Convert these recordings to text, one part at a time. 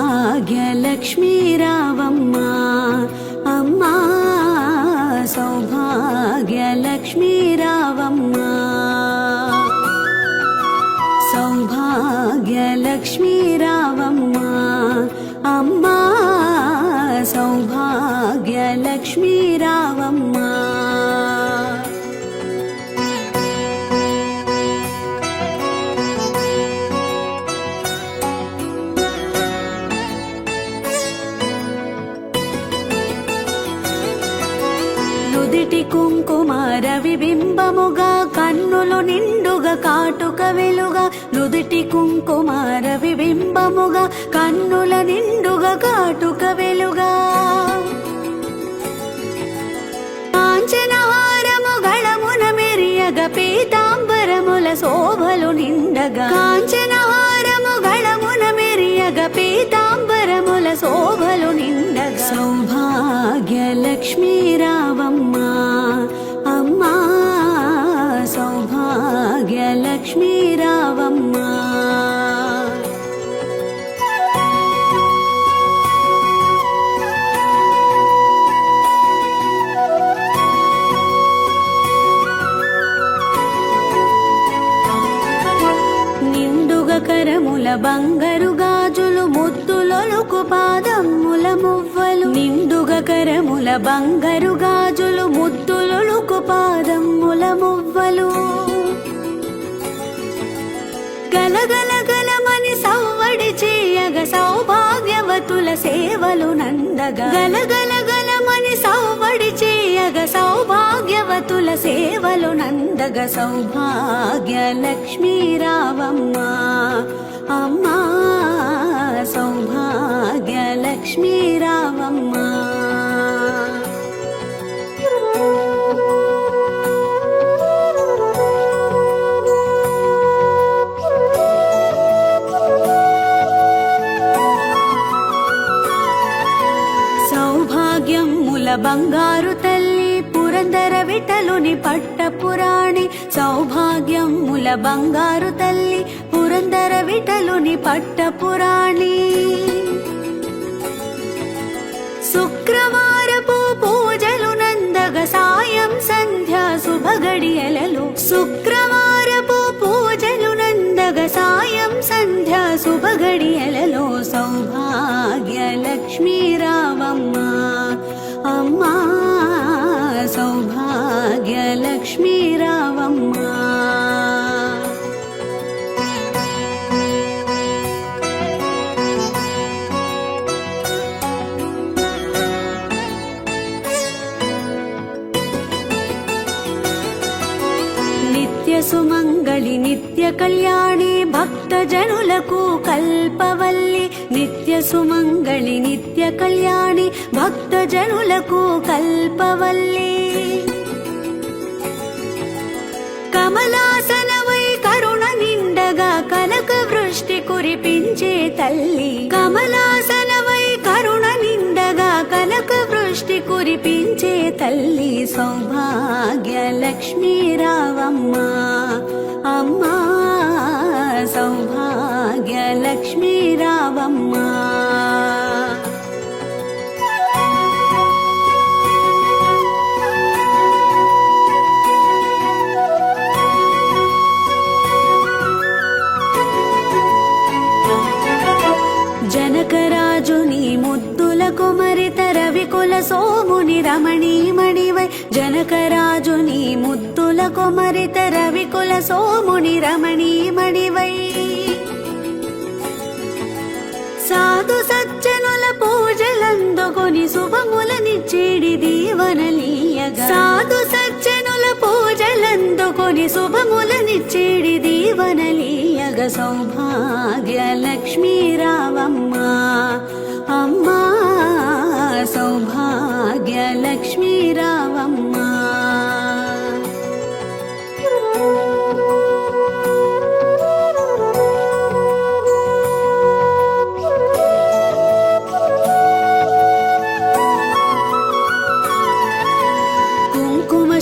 సౌభాగ్యలక్ష్మీ రావమ్మా అమ్మా సౌభాగ్యలక్ష్మీ రావమ్మా సౌభాగ్యలక్ష్మీ రావమ్మా అమ్మా సౌభాగ్యలక్ష్మీ రావమ్మా నుదిటి కుంకుమ రవిబింబముగా కన్నులు నిండుగా కాటుక వెలుగా నుదిటి కుంకుమ రవిబింబముగా కన్నుల నిండుగా కాటుక వెలుగా కాంచనహారము గళమున మెరియగ పీతాంబరముల శోభలు నిండగా కాంచనహారము గళమున మెరియగ పీతాంబరముల శోభలు నిండగా సౌభాగ్యలక్ష్మీ రావమ్మా అమ్మా సౌభాగ్యలక్ష్మీ రావమ్మా నిండుగా కరముల బంగారు గాజులు ముద్దులొలుకు పాదముల మువ్వలు నిండుగా కరముల బంగారు గాజులు ముద్దులొలుకు పాదముల మువ్వలు గలగల గలమని సవ్వడి చేయగ సౌభాగ్యవతుల సేవలు నందగా గలగల గలమని సవ్వడి చేయగ సౌభాగ్యవతుల సేవలు నందగ సౌభాగ్యలక్ష్మీ రావమ్మా అమ్మా సౌభాగ్యలక్ష్మీ రావమ్మా సౌభాగ్యముల బంగారు తల్లి పురందర విఠలుని పట్టపురాణి సౌభాగ్యముల బంగారు తల్లి పురందర విఠలుని పట్టపురాణి శుక్రవారపు పూజలు నందగ సాయం సంధ్య శుభగడియలలో శుక్రవారపు పూజలు నందగ సాయం సంధ్య శుభగడియలలో సౌభాగ్యలక్ష్మీ రావమ్మా అమ్మా సౌభాగ్యలక్ష్మీ రావమ్మా నిత్య సుమంగళి నిత్య కళ్యాణి భక్త జనులకు కల్పవల్లి నిత్య సుమంగళి నిత్య కళ్యాణి భక్త జనులకు కల్పవల్లి కమలాసనవై కరుణ నిండగా కనక వృష్టి కురిపించే తల్లి కమలాసనవై కరుణ నిండగా కనక వృష్టి కురిపించే తల్లి సౌభాగ్యలక్ష్మీ రావమ్మా అమ్మా సౌభాగ్యలక్ష్మీ రావమ్మా జనకరాజుని ముద్దుల కుమరిత రవికుల సోముని రమణీమణివై జనకరాజుని ముద్దుల కుమరిత రవికుల సోముని రమణీమణివై సాధు సజ్జనుల పూజలందుకొని శుభములనిచ్చేడి దీవనలీయగా సాధు సజ్జనుల పూజలందుకొని శుభములనిచ్చేడి దీవనలీయగ సౌభాగ్యలక్ష్మీ రావమ్మా అమ్మా సౌభాగ్యలక్ష్మీ రావమ్మా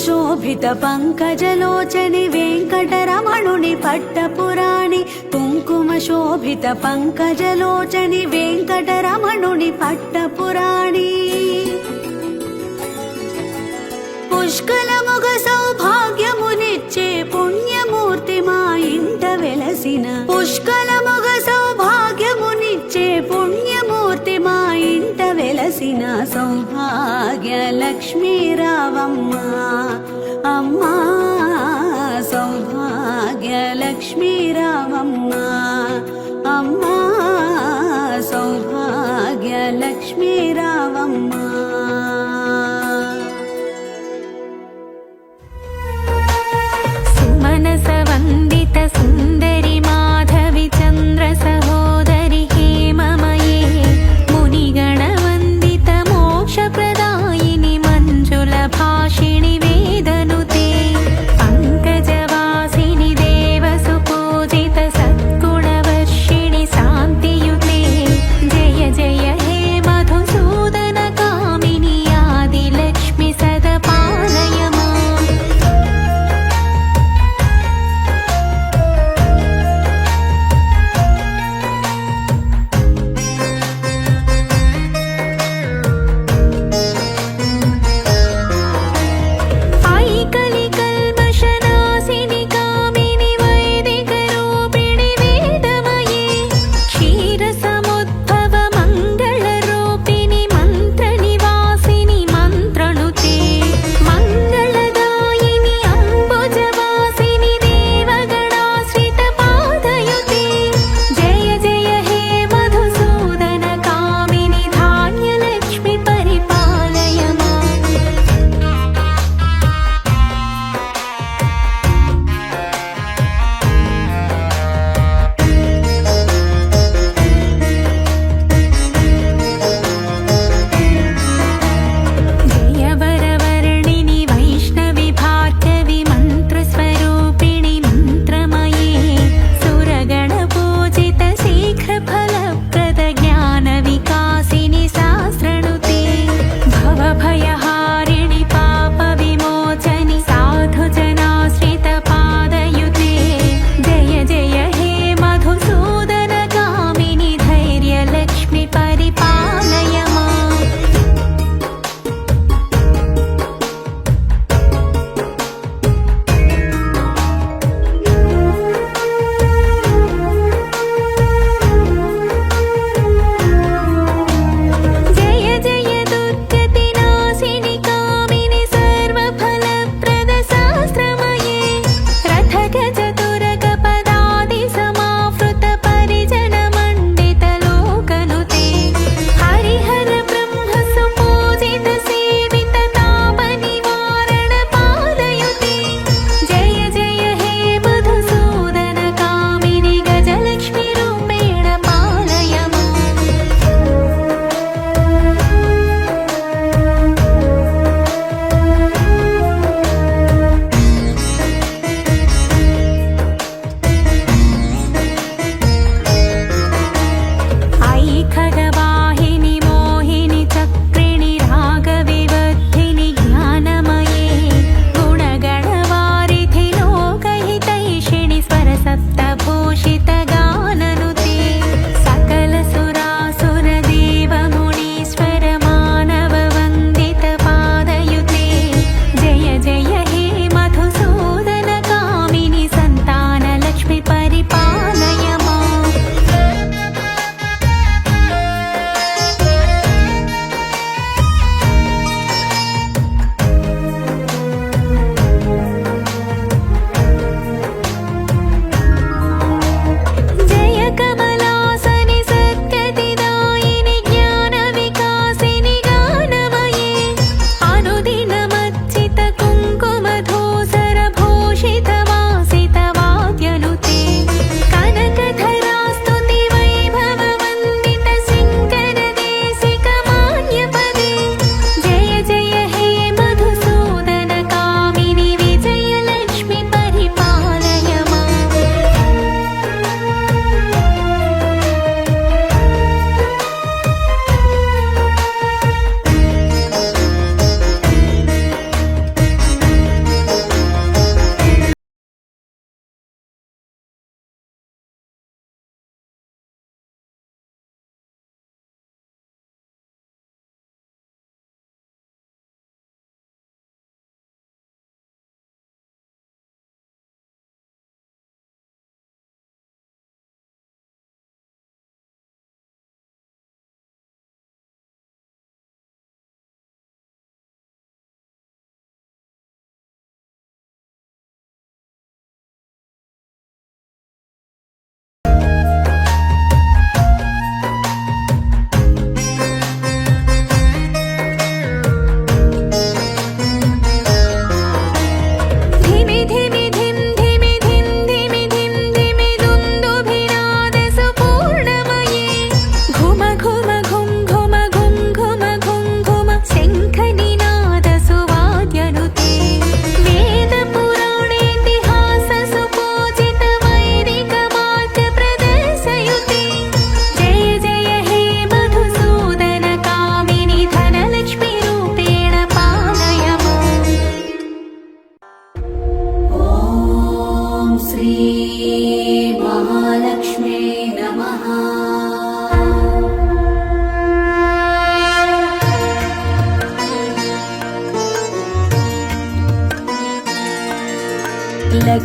శోభిత పంకజలోచని వెంకటరమణుని పట్టపురాణి కుంకుమ శోభిత పంకజలోచని వెంకటరమణుని పట్టపురాణి పుష్కలముగ సౌభాగ్యమునిచ్చే పుణ్యమూర్తి మా ఇంట వెలసిన పుష్కలముగ సౌభాగ్యమునిచ్చే పుణ్యమూర్తి మా ఇంట వెలసిన సౌభాగ్య లక్ష్మీ రావమ్మ అమ్మా సౌభాగ్య లక్ష్మీ రావమ్మ అమ్మా సౌభాగ్య లక్ష్మీ రావమ్మ సుమనస వందిత సుందరి మాధవి చంద్ర సహోదరి హేమమయే మునిగణ వందిత మోక్ష ప్రదాయిని మంజుల భాషిణి వేదనుతే పంకజవాసిని దేవసు పూజిత సద్గుణవర్షిణి శాంతియుతే జయ జయ హే మధుసూదన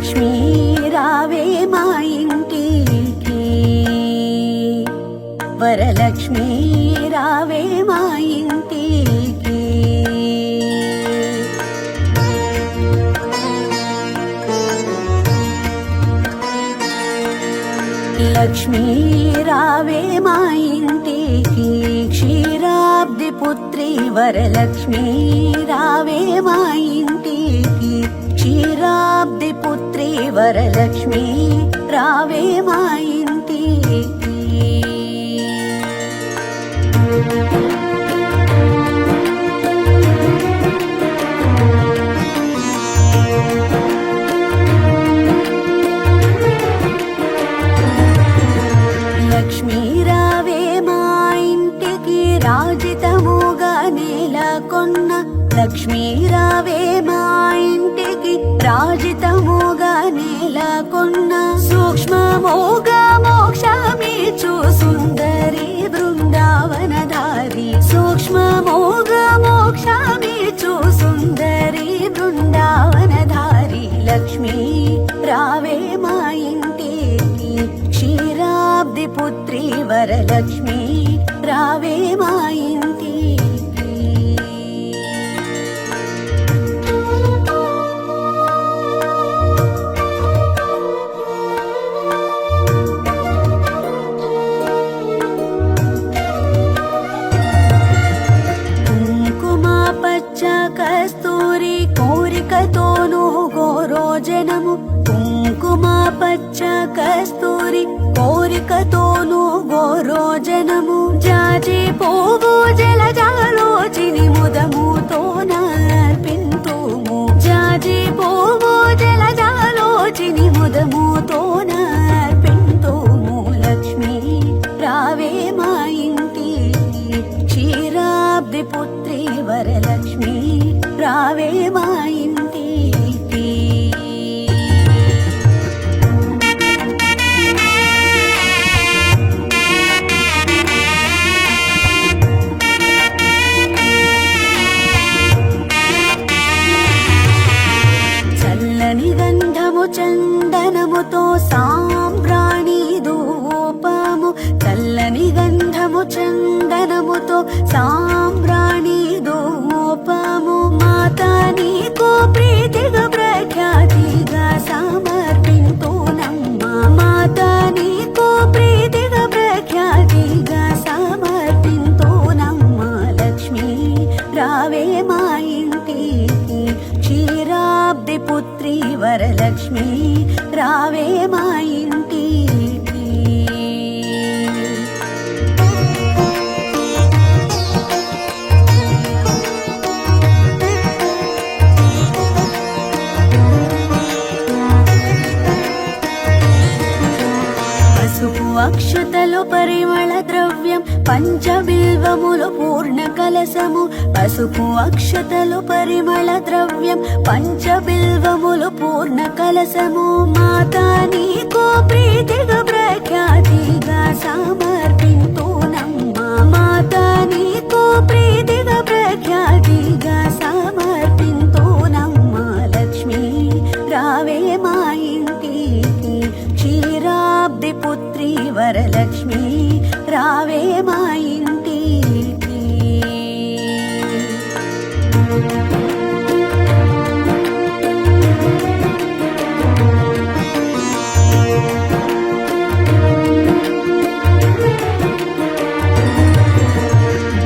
వరలక్ష్మి రావే మా ఇంటికి, వరలక్ష్మి రావే మా ఇంటికి. లక్ష్మీ రావే మా ఇంటికి, క్షీరాబ్ది పుత్రి వరలక్ష్మి రావే మా ఇంటికి, క్షీరాబ్ది పుత్రి వరలక్ష్మి రావే మా ఇంటికి. లక్ష్మీ రావే మా ఇంటికి, రాజితముగా నెలకొన్న లక్ష్మీ రావే మా ఇంటికి, రాజితముగా నెలకొన్న సూక్ష్మమోగా మోక్షమిచ్చు సుందరి బృందావనధారి, సూక్ష్మమోగా మోక్షమిచ్చు సుందరి బృందావనధారి. లక్ష్మీ రావే మా ఇంటికి, క్షీరాబ్ది పుత్రి వరలక్ష్మి రావే మా ఇంటికి. కుంకుమ పచ్చ కస్తూరి కోరికతోను గోరోజనము, కుంకుమ పచ్చ కస్తూరి కోరికతోను గోరోజనము, జాజి పువ్వు జలజాలోచిని ముదముతో నర్పింతుము, జాజి పువ్వు జలజాలోచిని ముదముతో నర్పింతుము. లక్ష్మీ రావే మా ఇంటికి, క్షీరాబ్ది పుత్రి వరలక్ష్మి రావే మా ఇంటికి. చల్లని గంధము చందనముతో సాంబ్రాణి ధూపము, చల్లని గంధము చందనముతో సాంబ్రాణి ధూపము, మాతా నీకు ప్రీతిగా ప్రఖ్యాతిగా సమర్పింతునమ్మా, మాతా నీకు ప్రీతిగా ప్రఖ్యాతిగా సమర్పింతునమ్మా. లక్ష్మీ రావే మా ఇంటికి, క్షీరాబ్ది పుత్రి వరలక్ష్మి రావే మా ఇంటికి. పసుపు అక్షతలు పరిమళ ద్రవ్యం పంచబిల్వములు పూర్ణ కలసము, పసుపు అక్షతలు పరిమళ ద్రవ్యం పంచబిల్వములు పూర్ణ కలసము, మాతా నీకు ప్రీతిగా ప్రఖ్యాతిగా సమర్పింతునమ్మా, మాతా నీకు ప్రీతిగా ప్రఖ్యాతిగా సమర్పింతునమ్మా. లక్ష్మీ రావే మా ఇంటికి, క్షీరాబ్ది పుత్రి వరలక్ష్మి రావే మా ఇంటికి.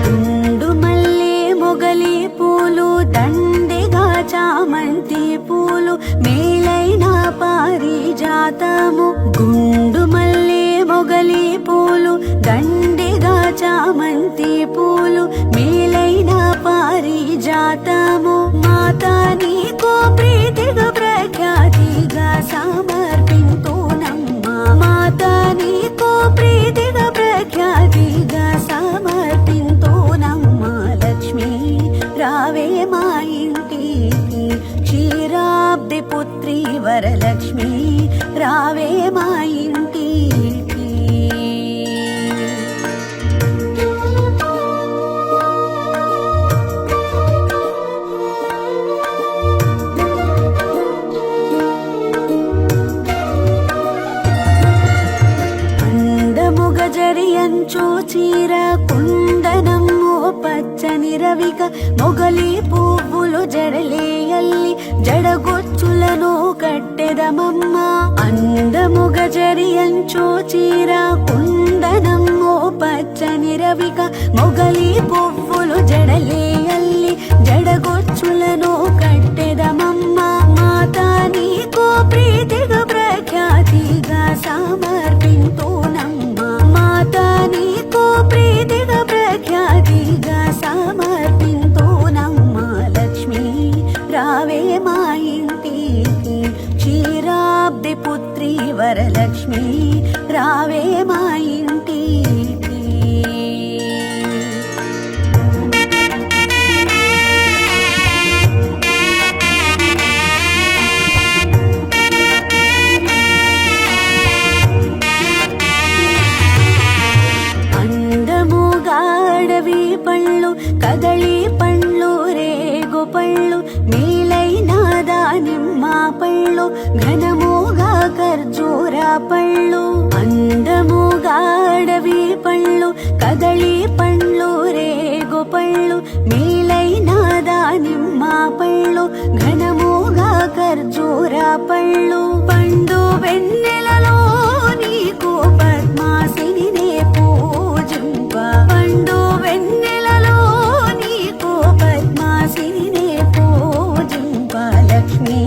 గుండు మల్లె మొగలి పూలు దండిగా చామంతి పూలు మేలైన పారిజాతము, గుండు మల్లె మొగలి పూలు దండిగా చామంతి పూలు మేలైన పారిజాతము, మాతా నీకు ప్రీతిగా ప్రఖ్యాతిగా సమర్పింతునమ్మా, మాతా నీకు ప్రీతిగా ప్రఖ్యాతిగా సమర్పింతునమ్మా. లక్ష్మీ రావే మా ఇంటికి, క్షీరాబ్ది పుత్రి వరలక్ష్మి రావే మా ఇంటికి. ఎంచో చీర కుందనం ఓ పచ్చని రవిక మొగలి పువ్వులు జడలేయల్లి జడగొచ్చులను కట్టెదమమ్మ అందముగ జరి ఎంచో చీర కుందనం ఓ పచ్చని రవిక మొగలి పువ్వులు జడలేయల్లి జడగొచ్చులను కట్టెదమమ్మ మాతా నీకు ప్రీతిగా ప్రఖ్యాతిగా సమర్పింతునమ్మ మాతా నీకు ప్రీతిగా ప్రఖ్యాతిగా సమర్పింతునమ్మ లక్ష్మీ రావే మా ఇంటికి క్షీరాబ్ది పుత్రి వరలక్ష్మి రావే మా ఇంటికి అందముగాడవి పళ్ళు కదళి పండ్లు రేగు పళ్ళు మేలైన దానిమ్మ పళ్ళు ఘనముగా ఖర్జూర పళ్ళు అందముగాడవి పళ్ళు కదళి పండ్లు రేగు పళ్ళు మేలైన దానిమ్మ పళ్ళు ఘనముగా ఖర్జూర పళ్ళు పండు వెన్నెలలో నీకు పద్మాసిని పూజింప పండు వెన్నెలలో నీకు పద్మాసిని పూజింప లక్ష్మీ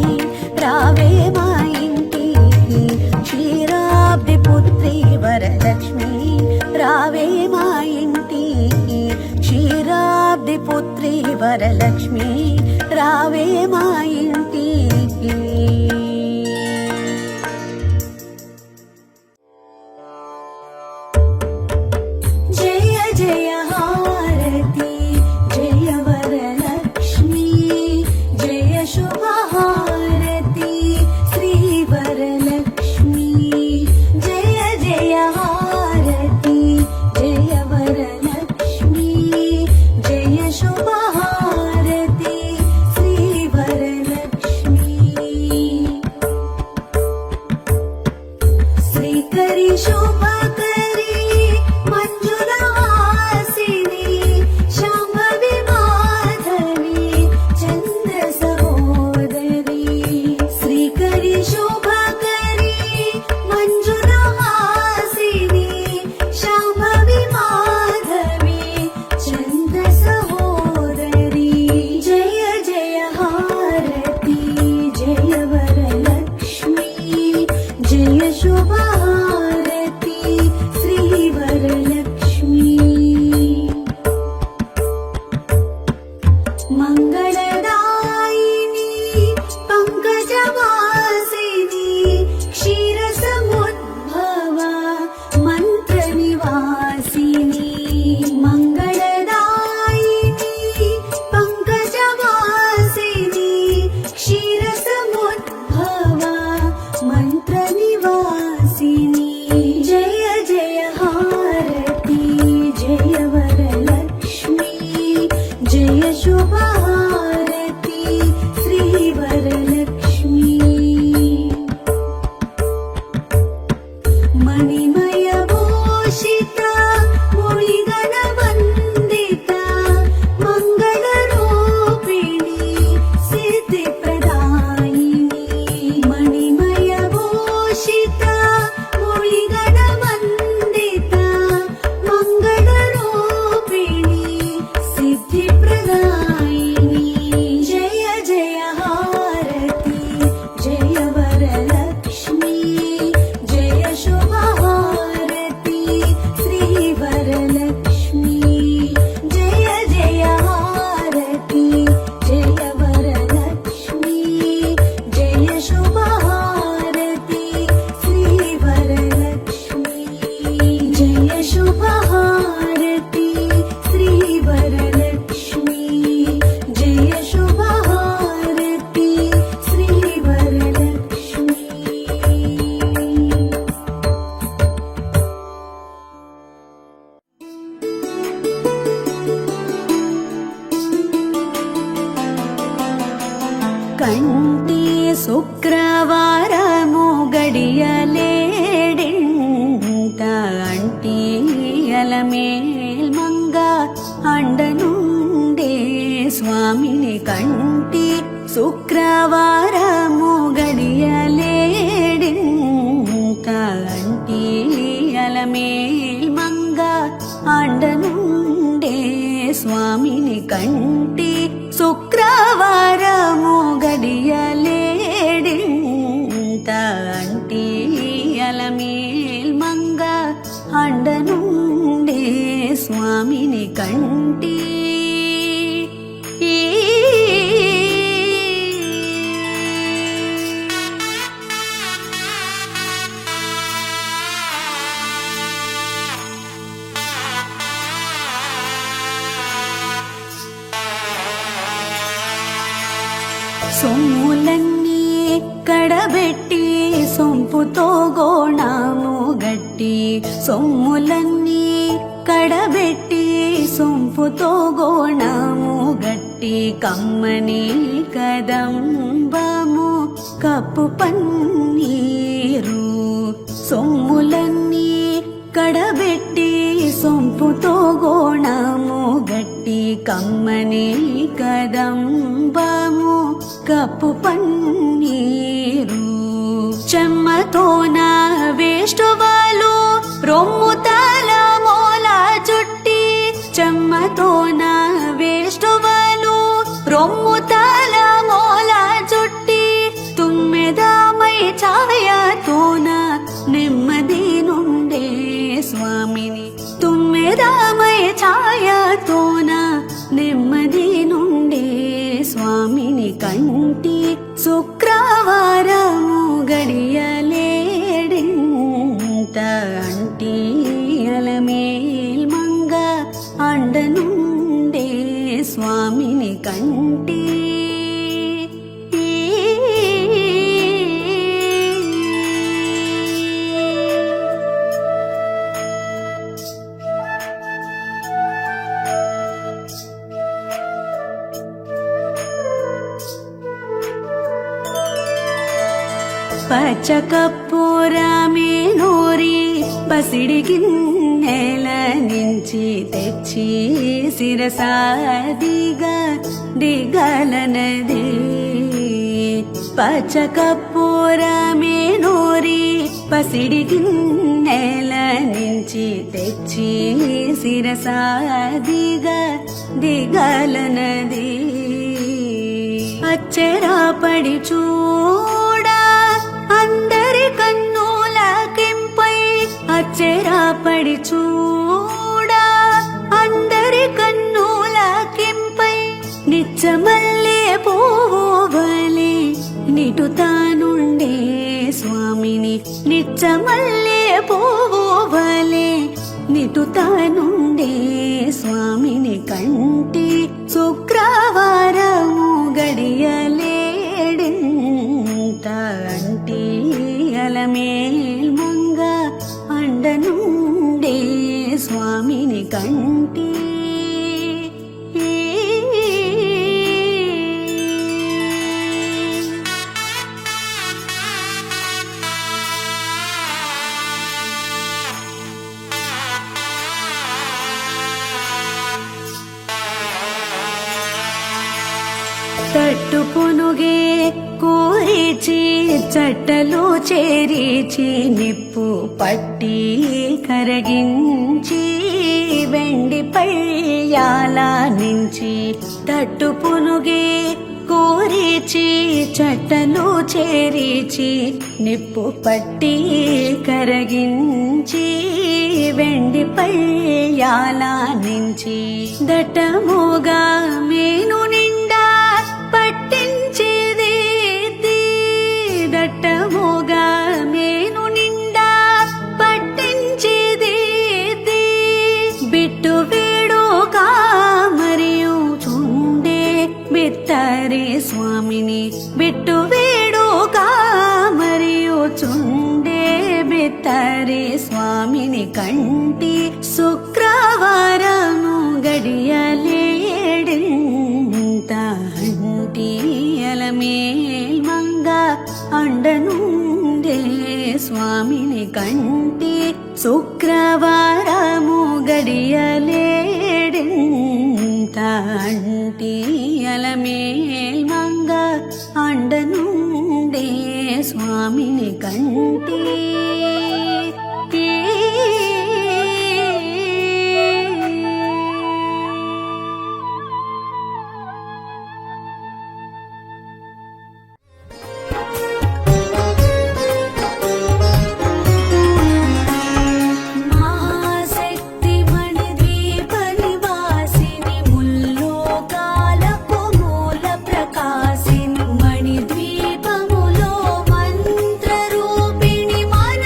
రావే మా ఇంటికి క్షీరాబ్ది పుత్రి వరలక్ష్మి రావే మా ఇంటికి క్షీరాబ్ది పుత్రి వరలక్ష్మి రావే మా ఇంటికి జయ జయ హారతి జయ వరలక్ష్మి జయ శుభ హారతి శ్రీ వరలక్ష్మి జయ జయ హారతి జయ వరలక్ష్మి జయ శుభ హారతి శ్రీ వరలక్ష్మి శ్రీకరి శుభకరి మంజులవాసిని శాంభవి మాధవి చంద్ర సహోదరి శ్రీకరి శుభకరి మంజులవాసిని శాంభవి మాధవి చంద్ర సహోదరి జయ జయ హారతి జయ వరలక్ష్మి జయ శుభ హారతి శ్రీ వరలక్ష్మి మంగళదాయిని పంకజవాసిని క్షీరసముద్భవ మంత్ర నివాసిని మంగళదాయిని పంకజవాసిని క్షీరసముద్భవ మంత్ర నివాసిని జయ జయ హారతి జయ వరలక్ష్మి జయ శుభ హారతి శ్రీ వరలక్ష్మి మణిమయ భూషిత మునిగణ వందిత మంగళ రూపిణి సిద్ధి ప్రదాయిని మణిమయ భూషిత మునిగణ వందిత మంగళ రూపిణి సిద్ధి ప్రదాయిని జయ జయ హారతి జయ వరలక్ష్మి జయ శుభ హారతి శ్రీ వరలక్ష్మి జయ జయ హారతి జయ వరలక్ష్మి జయ శుభ హారతి శ్రీ వరలక్ష్మి జయ శుభ హారతి శ్రీ వరలక్ష్మి జయ శుభ హారతి శ్రీ వరలక్ష్మి కంటి శుక్రవారము గడియలేడింట అంటియల అలమేల్మంగ అండనుండే స్వామిని కంటి శుక్రవారము గడియలేడింత అంటి అలమేల్మంగ అండనుండే స్వామిని కంటి శుక్రవారము గడియలేడింత అంటి అలమేల్మంగ అండనుండే స్వామిని కంటి. సొమ్ములన్నీ కడబెట్టి సొంపుతో గోణము గట్టి సొమ్ములన్నీ కడబెట్టి సొంపుతో గోణము గట్టి కమ్మని కదంబము కప్పు పన్నీరు సొమ్ములన్నీ కడబెట్టి సొంపుతో గోణము గట్టి కమ్మని కదంబము కప్పు పన్నీరు చెమ్మతోన వేష్టువాలు రొమ్ము తల మోల చుట్టి చెమ్మతోన వేష్టువాలు రొమ్ము తల మోల చుట్టి తుమ్మెదామై ఛాయతోన నెమ్మది నుండే స్వామిని తుమ్మెదామై ఛాయతోన నెమ్మది నుండే స్వామిని కంటి శుక్రవారము గడియలేడింత అంటి అలమేల్మంగ అండనుండే స్వామిని కంటి. పచ్చకర్పూరమే నూరి పసిడి గిన్నెల నుంచి తెచ్చి శిరసాదిగా దిగలనది పచ్చకర్పూరమే నూరి పసిడి గిన్నెల నుంచి తెచ్చి శిరసాదిగా దిగలనది అచ్చెరాపడి చూడా అందరి కన్నుల కెంపై అచ్చెరాపడి చూడా అందరి కన్నుల కెంపై నిచ్చమల్లే పోవలే నిటుతానుండే స్వామిని నిచ్చమల్లే పోవలే నిటుతానుండే స్వామిని కంటి శుక్రవారము గడియలేడింత అంటి అలమేల్మంగ అండనుండే స్వామిని కంటి. తట్టు పునుగే కూరిచి చట్టలో చేరిచి నిప్పు పట్టి కరగించి వెండి పయ్యాల నుంచి తట్టు పునుగే కూరిచి చట్టలో చేరిచి నిప్పు పట్టి కరగించి వెండి పయ్యాల నుంచి దట్టముగా మేను నిండా పట్టించేది దట్టముగా మేను నిండా పట్టించేది బిట్టు వేడు కామరియు చుండే బిత్తరి స్వామిని బిట్టు వేడు కామరియు చుండే బిత్తరి స్వామిని కంటి శుక్రవారము గడియలేడింత అంటి అలమేల్మంగ అండనుండే స్వామిని కంటి శుక్రవారము గడి అడియలేడెంత అంటి అలమేల్ మంగ అండనుండే స్వామిని కంటి మహాశక్తి మణిద్వీప నివాసిని ముల్లోకాలకు మూల ప్రకాశిని మణిద్వీపములో మంత్ర రూపిణి మన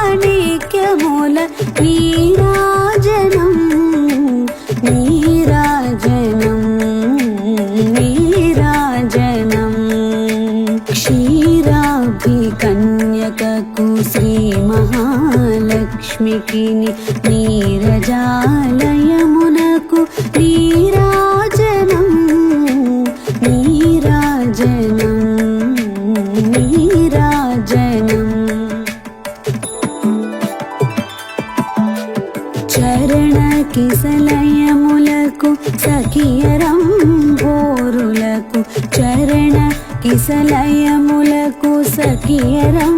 మాణిక్యముల నీరాజనం నీరాజనం నీరాజనం క్షీరాభికన్యకకు శ్రీ మహాలక్ష్మికి నీరజాలయమునకు నీరాజనం నీరాజనం నీరాజనం చరణ కిసలయములకు సఖియరం భోరులకు చరణ కిసలయములకు సఖియరం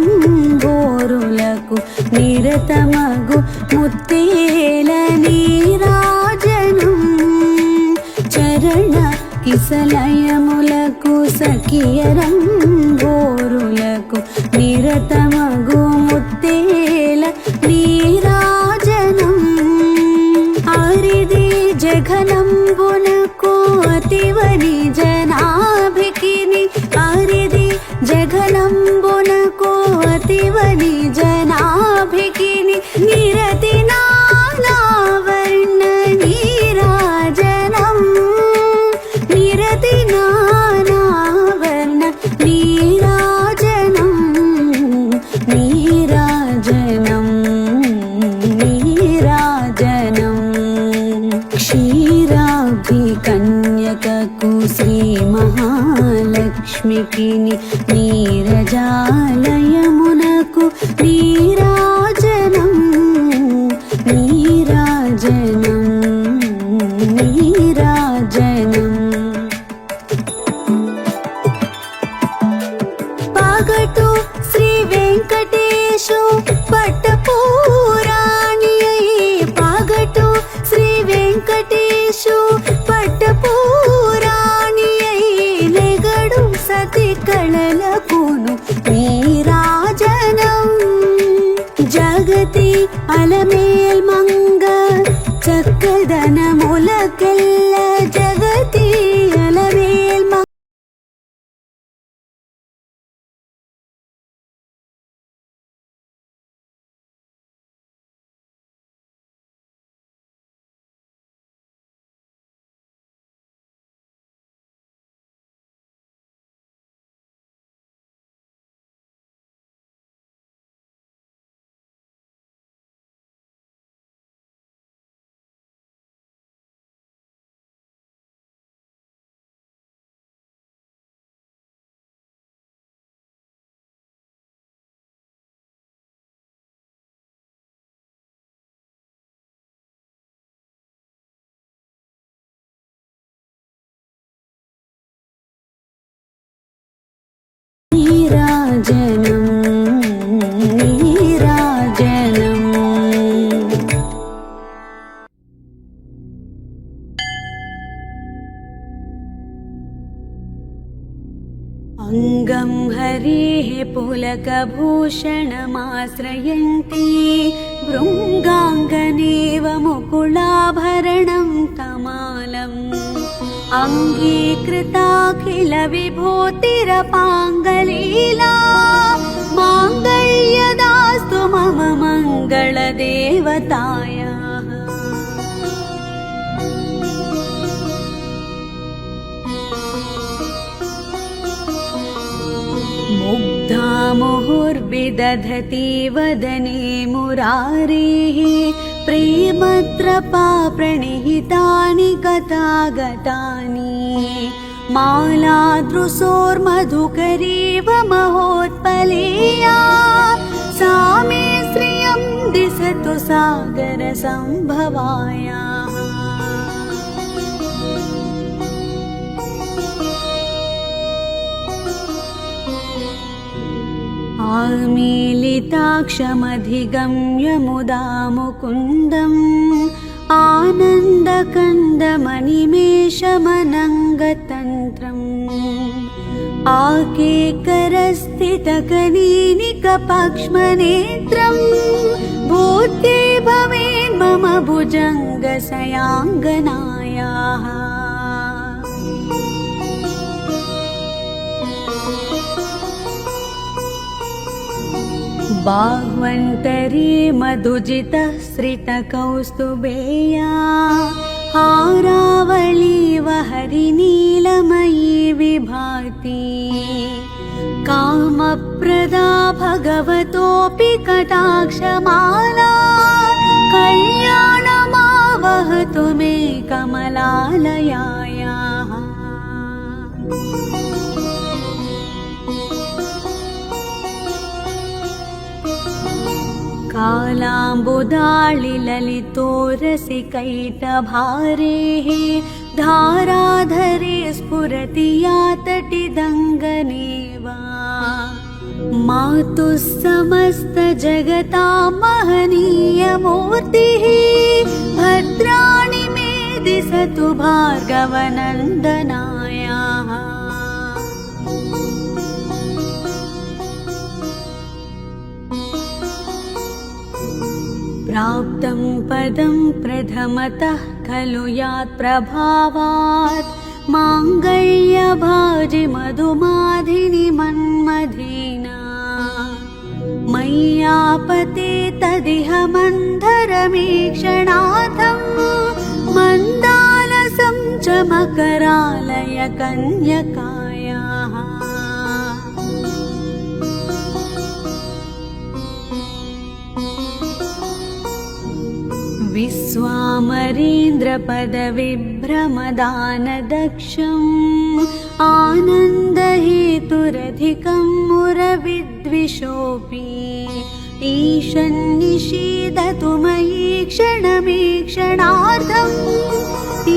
భోరులకు నిరతమగు ముత్తేల నీరాజనం చరణ కిసలయములకు సఖియరం భోరులకు నిరతమగు ముత్తేల నీరాజనం ఆరిది జఘనంబునకు అతివని జనాభికిని ఆరిది జఘనంబునకు అతివని జనాభికిని నిరతి నానావర్ణ నీరాజనం నిరతి నానావర్ణ నీరాజనం నీరాజనం నీరాజనం క్షీరాభికన్యకకు శ్రీ మహాలక్ష్మికి నీరజాలయమునకు నీరాజనం నీరాజనం నీరాజనం పగటు శ్రీ వెంకటేశు పట్టపూరాణి పగటు శ్రీ వెంకటేశు పట్టపూరాణి లెగడు సతి కళలకును నీరాజనం జగతి అలమేల్ మంగ చక్కదనములకెల్ల జగతి అలమేల్ మంగ నీరాజనం నీరాజనం అంగం హరేః పులకభూషణమాశ్రయంతి భృంగాంగనేవ ముకుళాభరణం తమాలం అంగీకృతాఖిల విభూతిరపాంగలీలా మాంగళ్యదాస్తు మమ మంగళదేవతాయాః मुग्धा मुहुर्विदधति वदने मुरारेः प्रेमत्रपा प्रणिहितानि गतागतानि मालादृशोर्मधुकरीव महोत्पलेया सा मे श्रियं दिशतु सागरसम्भवायाः। आमीलिताक्षमधिगम्य मुदा मुकुन्दम् आनन्दकन्दमनिमेषमनङ्गतन्त्रम् आकेकरस्थितकनीनिकपक्ष्मनेत्रम् भूत्यै भवेन्मम भुजङ्गसयाङ्गनायाः। बाह्वन्तरे मधुजितः श्रितकौस्तुभेया हारावळीव हरिनीलमयी विभाति कामप्रदा भगवतोऽपि कटाक्षमाला कल्याणमावहतु मे कमलालयायाः। कालाम्बुदाळिललितोरसिकैटभारेः धाराधरे स्फुरति या तटिदङ्गनेवा मातुः समस्तजगतां महनीयमूर्तिः भद्राणि मे दिशतु भार्गवनन्दनायाः। प्राप्तं पदं प्रथमतः खलु यात् प्रभावात् माङ्गल्यभाजि मधुमाधिनि मन्मथेना मय्यापते तदिह मन्धरमीक्षणार्थं मन्दालसं च मकरालय कन्यकायाः। विश्वामरेन्द्रपदविभ्रमदानदक्षम् आनन्दहेतुरधिकं मुरविद्विषोऽपि ईशन्निषीदतु मयि क्षणमीक्षणार्थम्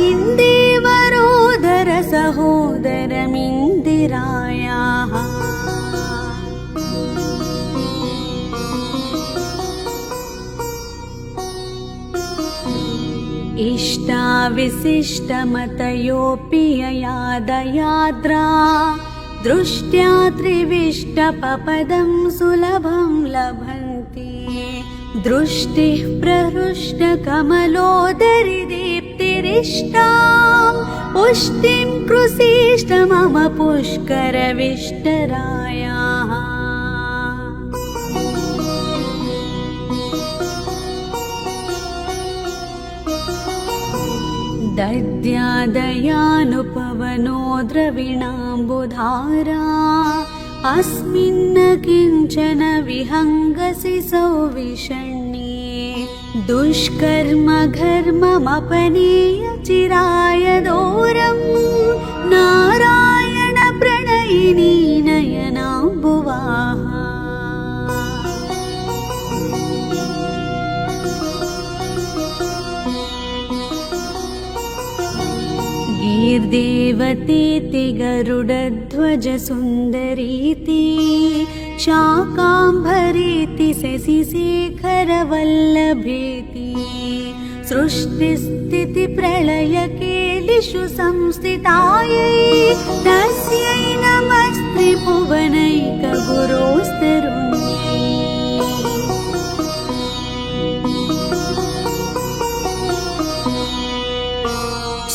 इन्देवरोदरसहोदरमिन्दिरायाः। इष्टाविशिष्टमतयोऽपि ययादयाद्रा दृष्ट्या त्रिविष्टपपदं सुलभं लभन्ति दृष्टिः प्रहृष्टकमलोदरि दीप्तिरिष्टां पुष्टिं कृषीष्ट मम पुष्करविष्टरायाः। दद्यादयानुपवनो द्रविणाम्बुधारा अस्मिन्न किञ्चन विहङ्गसि सौविषण्ये दुष्कर्म घर्ममपनीय चिराय दोरं नारायण प्रणयिनी नयनाम्बुवाः। गीर्देवतेति गरुडध्वज सुन्दरीति शाकाम्भरीति शशिशेखरवल्लभेति सृष्टिस्थितिप्रलयकेलिषु संस्थितायै तस्यै नमस्त्रिभुवनैकगुरोस्तरुण्यै।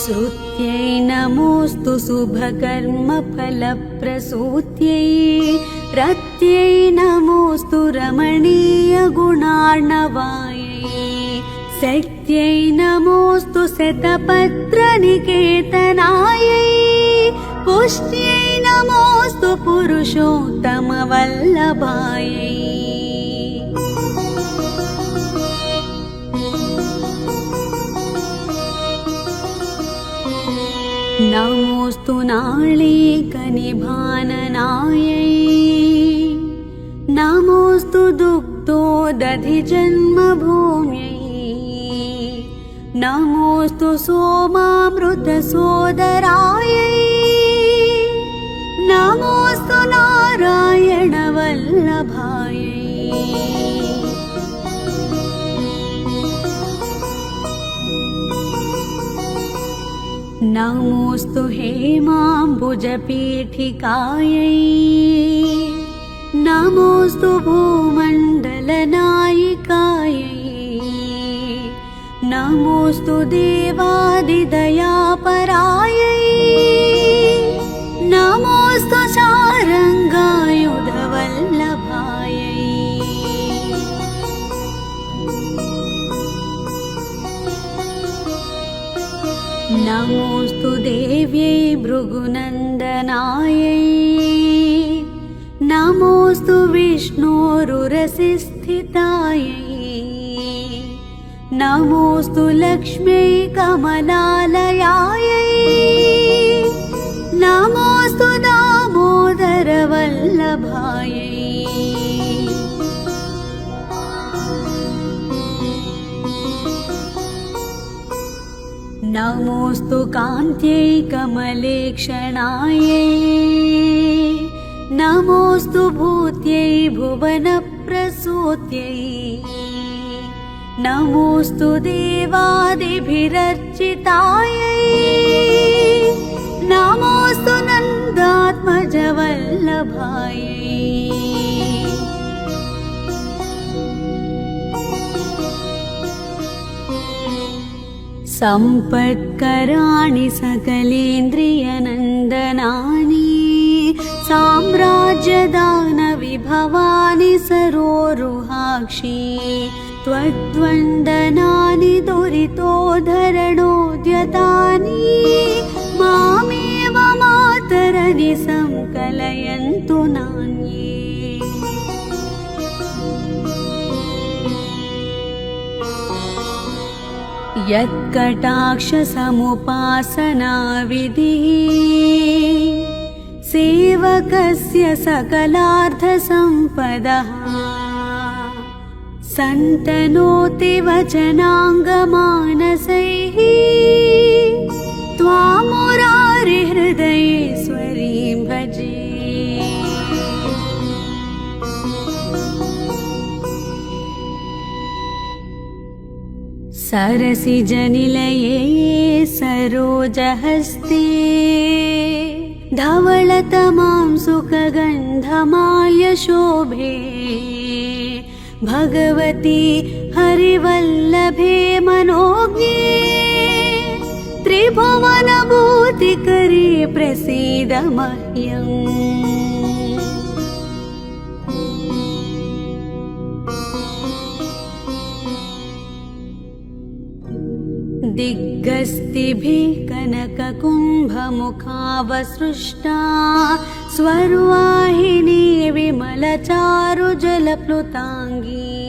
श्रुत्यै नमोऽस्तु शुभकर्मफलप्रसूत्यै रत्यै नमोऽस्तु रमणीयगुणार्णवायै शक्त्यै नमोऽस्तु शतपत्रनिकेतनायै पुष्ट्यै नमोऽस्तु पुरुषोत्तमवल्लभायै। नमोऽस्तु नाळीकनिभाननायै नमोऽस्तु दुग्धोदधिजन्मभूम्यै नमोऽस्तु सोमामृतसोदरायै नमोऽस्तु नारायणवल्लभायै नमोऽस्तु हेमाम्बुजपीठिकायै नमोऽस्तु भूमण्डलनायिकायै नमोऽस्तु देवादिदयापरायै नमोऽस्तु शारङ्गायुधवल्लभायै नमोऽस्तु देव्यै भृगुनन्दनायै नमोऽस्तु विष्णोरुरसिस्थितायै नमोऽस्तु लक्ष्म्यै कमलालयायै नमोऽस्तु दामोदरवल्लभायै नमोऽस्तु कान्त्यै कमलेक्षणायै नमोऽस्तु भूत्यै भुवनप्रसूत्यै नमोऽस्तु देवादिभिरर्चितायै नमोऽस्तु नन्दात्मजवल्लभायै सम्पत्कराणि सकलेन्द्रियनन्दनानि साम्राज्यदानविभवानि सरोरुहाक्षि त्वद्वन्दनानि दुरितोद्धरणोद्यतानि मामेव मातरनि संकलयन्तु नान्ये यत्कटाक्षसमुपासनाविधिः सेवकस्य सकलार्थसम्पदः सन्तनोति वचनाङ्गमानसैः त्वां मुरारिहृदयेश्वरीं भजे सरसिजनिलये सरोजहस्ते धवलतमां सुखगन्धमाल्यशोभे भगवती हरिवल्लभे मनोज्ञे त्रिभुवनभूतिकरे प्रसीद मह्यम् दिग्गस्तिभिः कनककुम्भमुखावसृष्टा स्वर्वाहिनी विमलचारुजलप्लुताङ्गी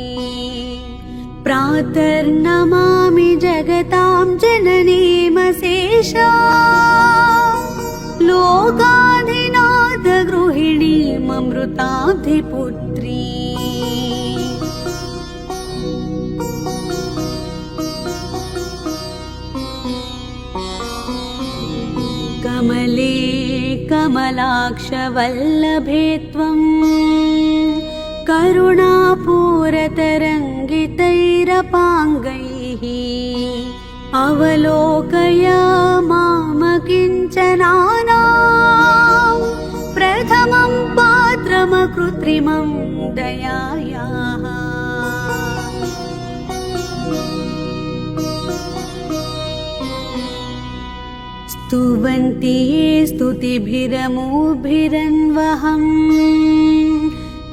प्रातर्नमामि जगतां जननीमशेषा लोकाधिनाथ गृहिणीममृताब्धिपुत्री कमले कमलाक्षवल्लभे त्वं करुणापूरतरङ्गितैरपाङ्गैः अवलोकय मामकिञ्चनानां प्रथमं पात्रमकृत्रिमं दयायाः स्तुवन्ति ये स्तुतिभिरमुभिरन्वहम्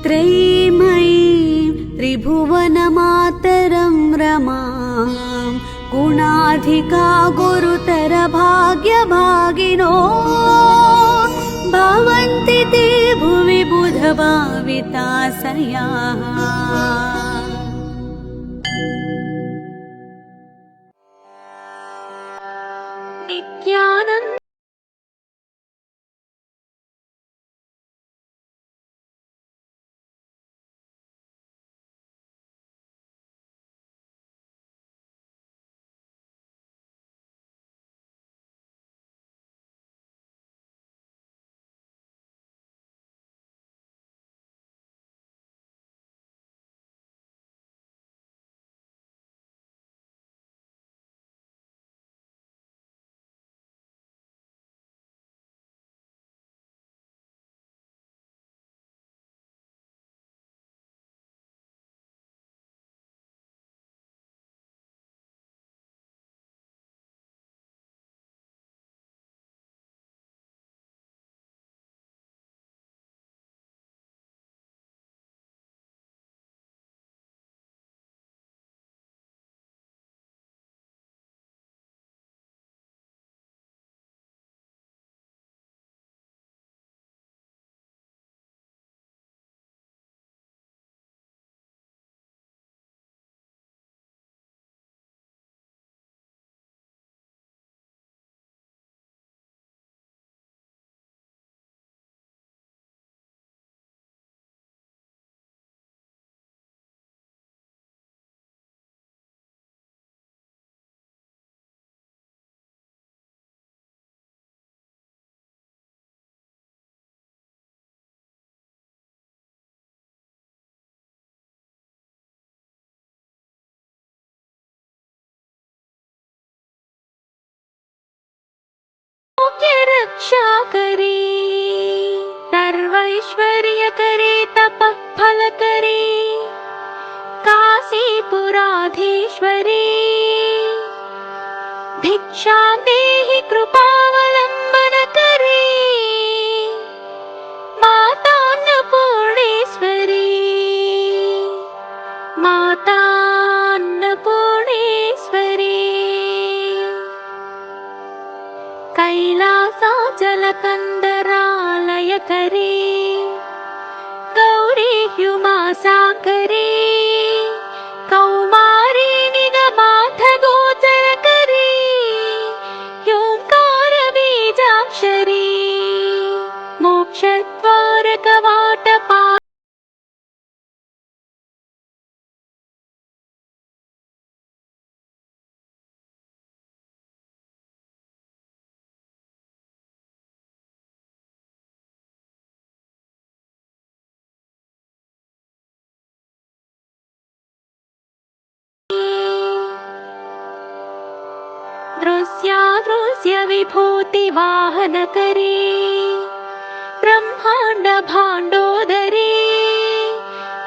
त्रयीमयीं त्रिभुवनमातरं रमां गुणाधिका गुरुतरभाग्यभागिनो भवन्ति ते भुवि बुधभाविताशयाः नित्यानन्द रक्षाकरी सर्वैश्वर्यकरी तपः फलकरी काशीपुराधीश्वरी भिक्षां देहि कृपावलम्बनकरी मातान्नपूर्णेश्वरी मातान्नपूर्णेश्वरी कैलासाचलकन्दरालयकरी गौरी ह्युमासाकरी कौमारी निगमार्थगोचरकरी ह्योङ्कारबीजाक्षरी मोक्षद्वारकवाटपा दृश्यादृश्य विभूति वाहनकरी ब्रह्मांड भांडोदरी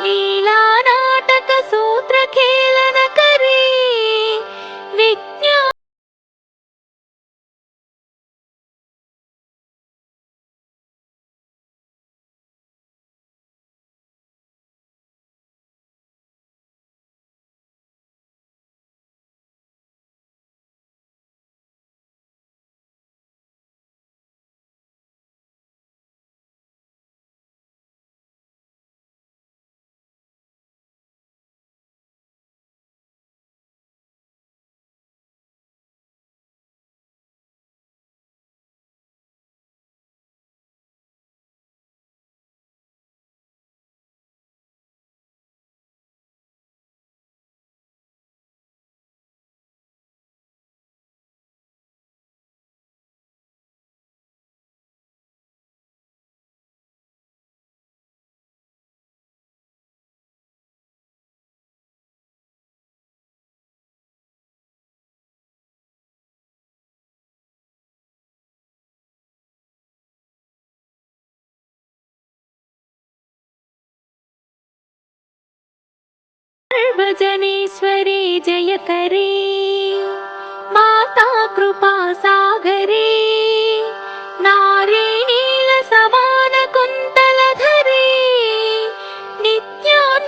लीला नाटक सूत्र खेलनकरी विज्ञान सर्वजनेश्वरी जयकरी माता कृपा सागरी नारी नील समान कुन्तलधरी नित्यान्नदानेश्वरी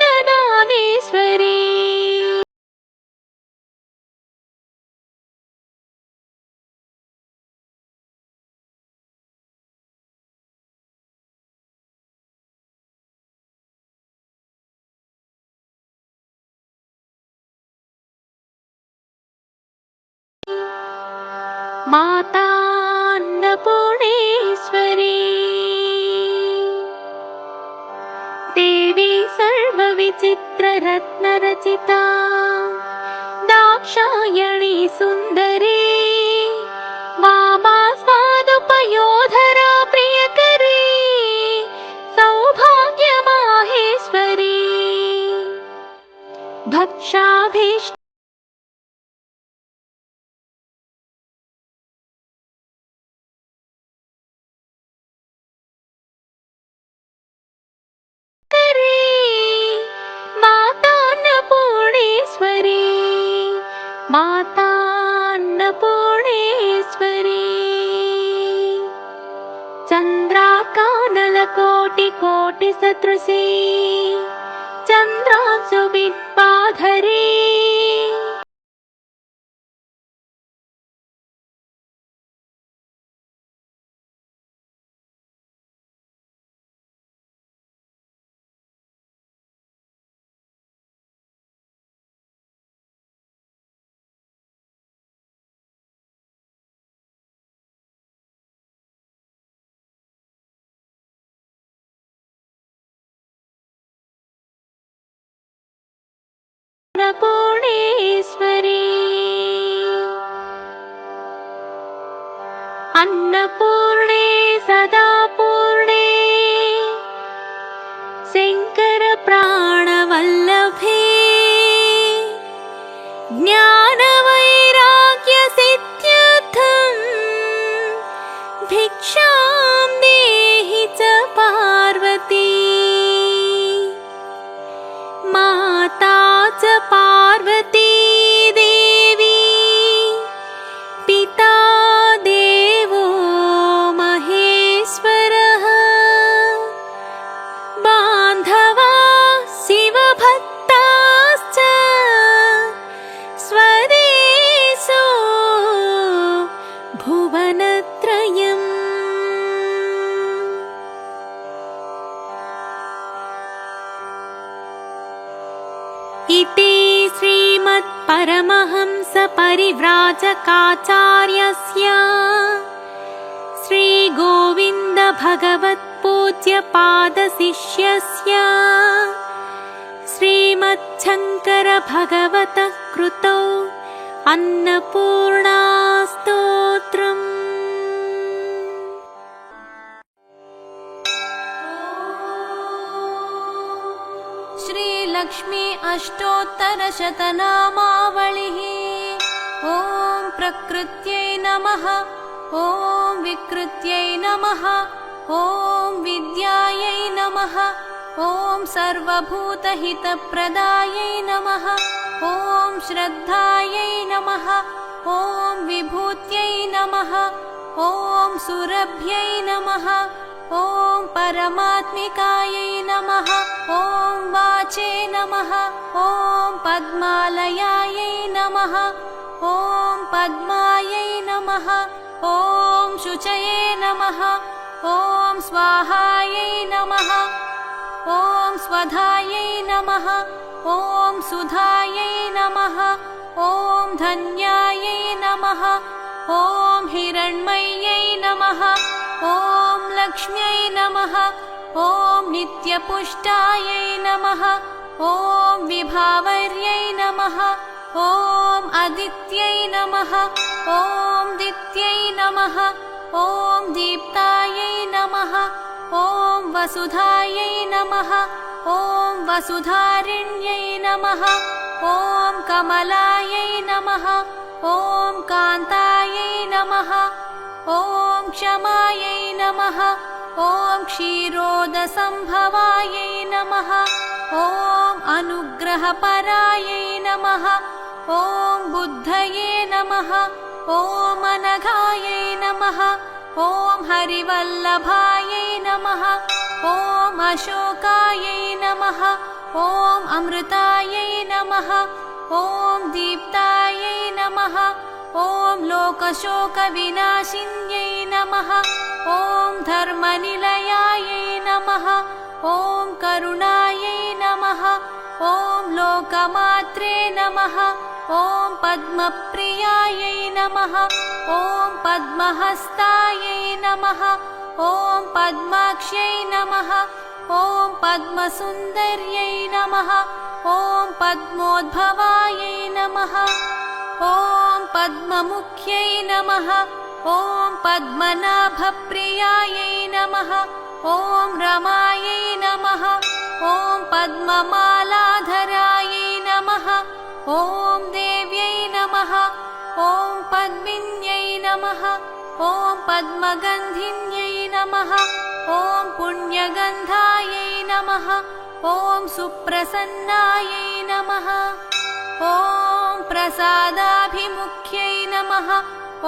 मातान्नपूर्णेश्वरी देवी सर्वविचित्ररत्नरचिता दाक्षायणी सुन्दरी वामा स्वादुपयोधरा प्रियकरी सौभाग्यमाहेश्वरी भक्षाभीष्ट मातान्नपूर्णेश्वरी मातान्नपूर्णेश्वरी चन्द्राकानलकोटिकोटिसदृशी चन्द्रांशुबिम्बाधरी अन्नपूर्णेश्वरी अन्नपूर्णे सदा पूर्णे शंकर प्राणवल्लभे ज्ञानवैराग्य सिद्ध्यर्थं भिक्षा परमहंस परिव्राजकाचार्यस्य श्रीगोविन्द भगवत्पूज्य पादशिष्यस्य श्रीमच्छङ्कर भगवतः कृतौ अन्नपूर्णा स्तोत्रम्। श्रीलक्ष्मी अष्टोत्तरशतनामावलिः। ॐ प्रकृत्यै नमः, ॐ विकृत्यै नमः, ॐ विद्यायै नमः, ॐ सर्वभूतहितप्रदायै नमः, ॐ श्रद्धायै नमः, ॐ विभूत्यै नमः, ॐ सुरभ्यै नमः, ॐ परमात्मिकायै नमः, ॐ वाचे नमः, ॐ पद्मालयायै नमः, ॐ पद्मायै नमः, ॐ शुचये नमः, ॐ स्वाहायै नमः, ॐ स्वधायै नमः, ॐ सुधायै नमः, ॐ धन्यायै नमः, ॐ हिरण्मय्यै नमः, ॐ लक्ष्म्यै नमः, ॐ नित्यपुष्टायै नमः, ॐ विभावर्यै नमः, ॐ अदित्यै नमः, ॐ दित्यै नमः, ॐ दीप्तायै नमः, ॐ वसुधायै नमः, ॐ वसुधारिण्यै नमः, ॐ कमलायै नमः, ॐ कान्तायै नमः, ॐ क्षमायै नमः, ॐ क्षीरोदसम्भवायै नमः, ॐ अनुग्रहपरायै नमः, ॐ बुद्धये नमः, ॐ अनघायै नमः, ॐ हरिवल्लभायै नमः, ॐ अशोकायै नमः, ॐ अमृतायै नमः, ॐ दीप्तायै नमः, ॐ लोकशोकविनाशिन्यै नमः, ॐ धर्मनिलयायै नमः, ॐ करुणायै नमः, ॐ लोकमात्रे नमः, ॐ पद्मप्रियायै नमः, ॐ पद्महस्तायै नमः, ॐ पद्माक्ष्यै नमः, ॐ पद्मसुन्दर्यै नमः, ॐ पद्मोद्भवायै नमः, ॐ पद्ममुख्यै नमः, ॐ पद्मनाभप्रियायै नमः, ॐ रमायै नमः, ॐ पद्ममालाधरायै नमः, ॐ देव्यै नमः, ॐ पद्मिन्यै नमः, ॐ पद्मगन्धिन्यै नमः, ॐ पुण्यगन्धायै नमः, ॐ सुप्रसन्नायै नमः, ॐ प्रसादाभिमुख्यै नमः,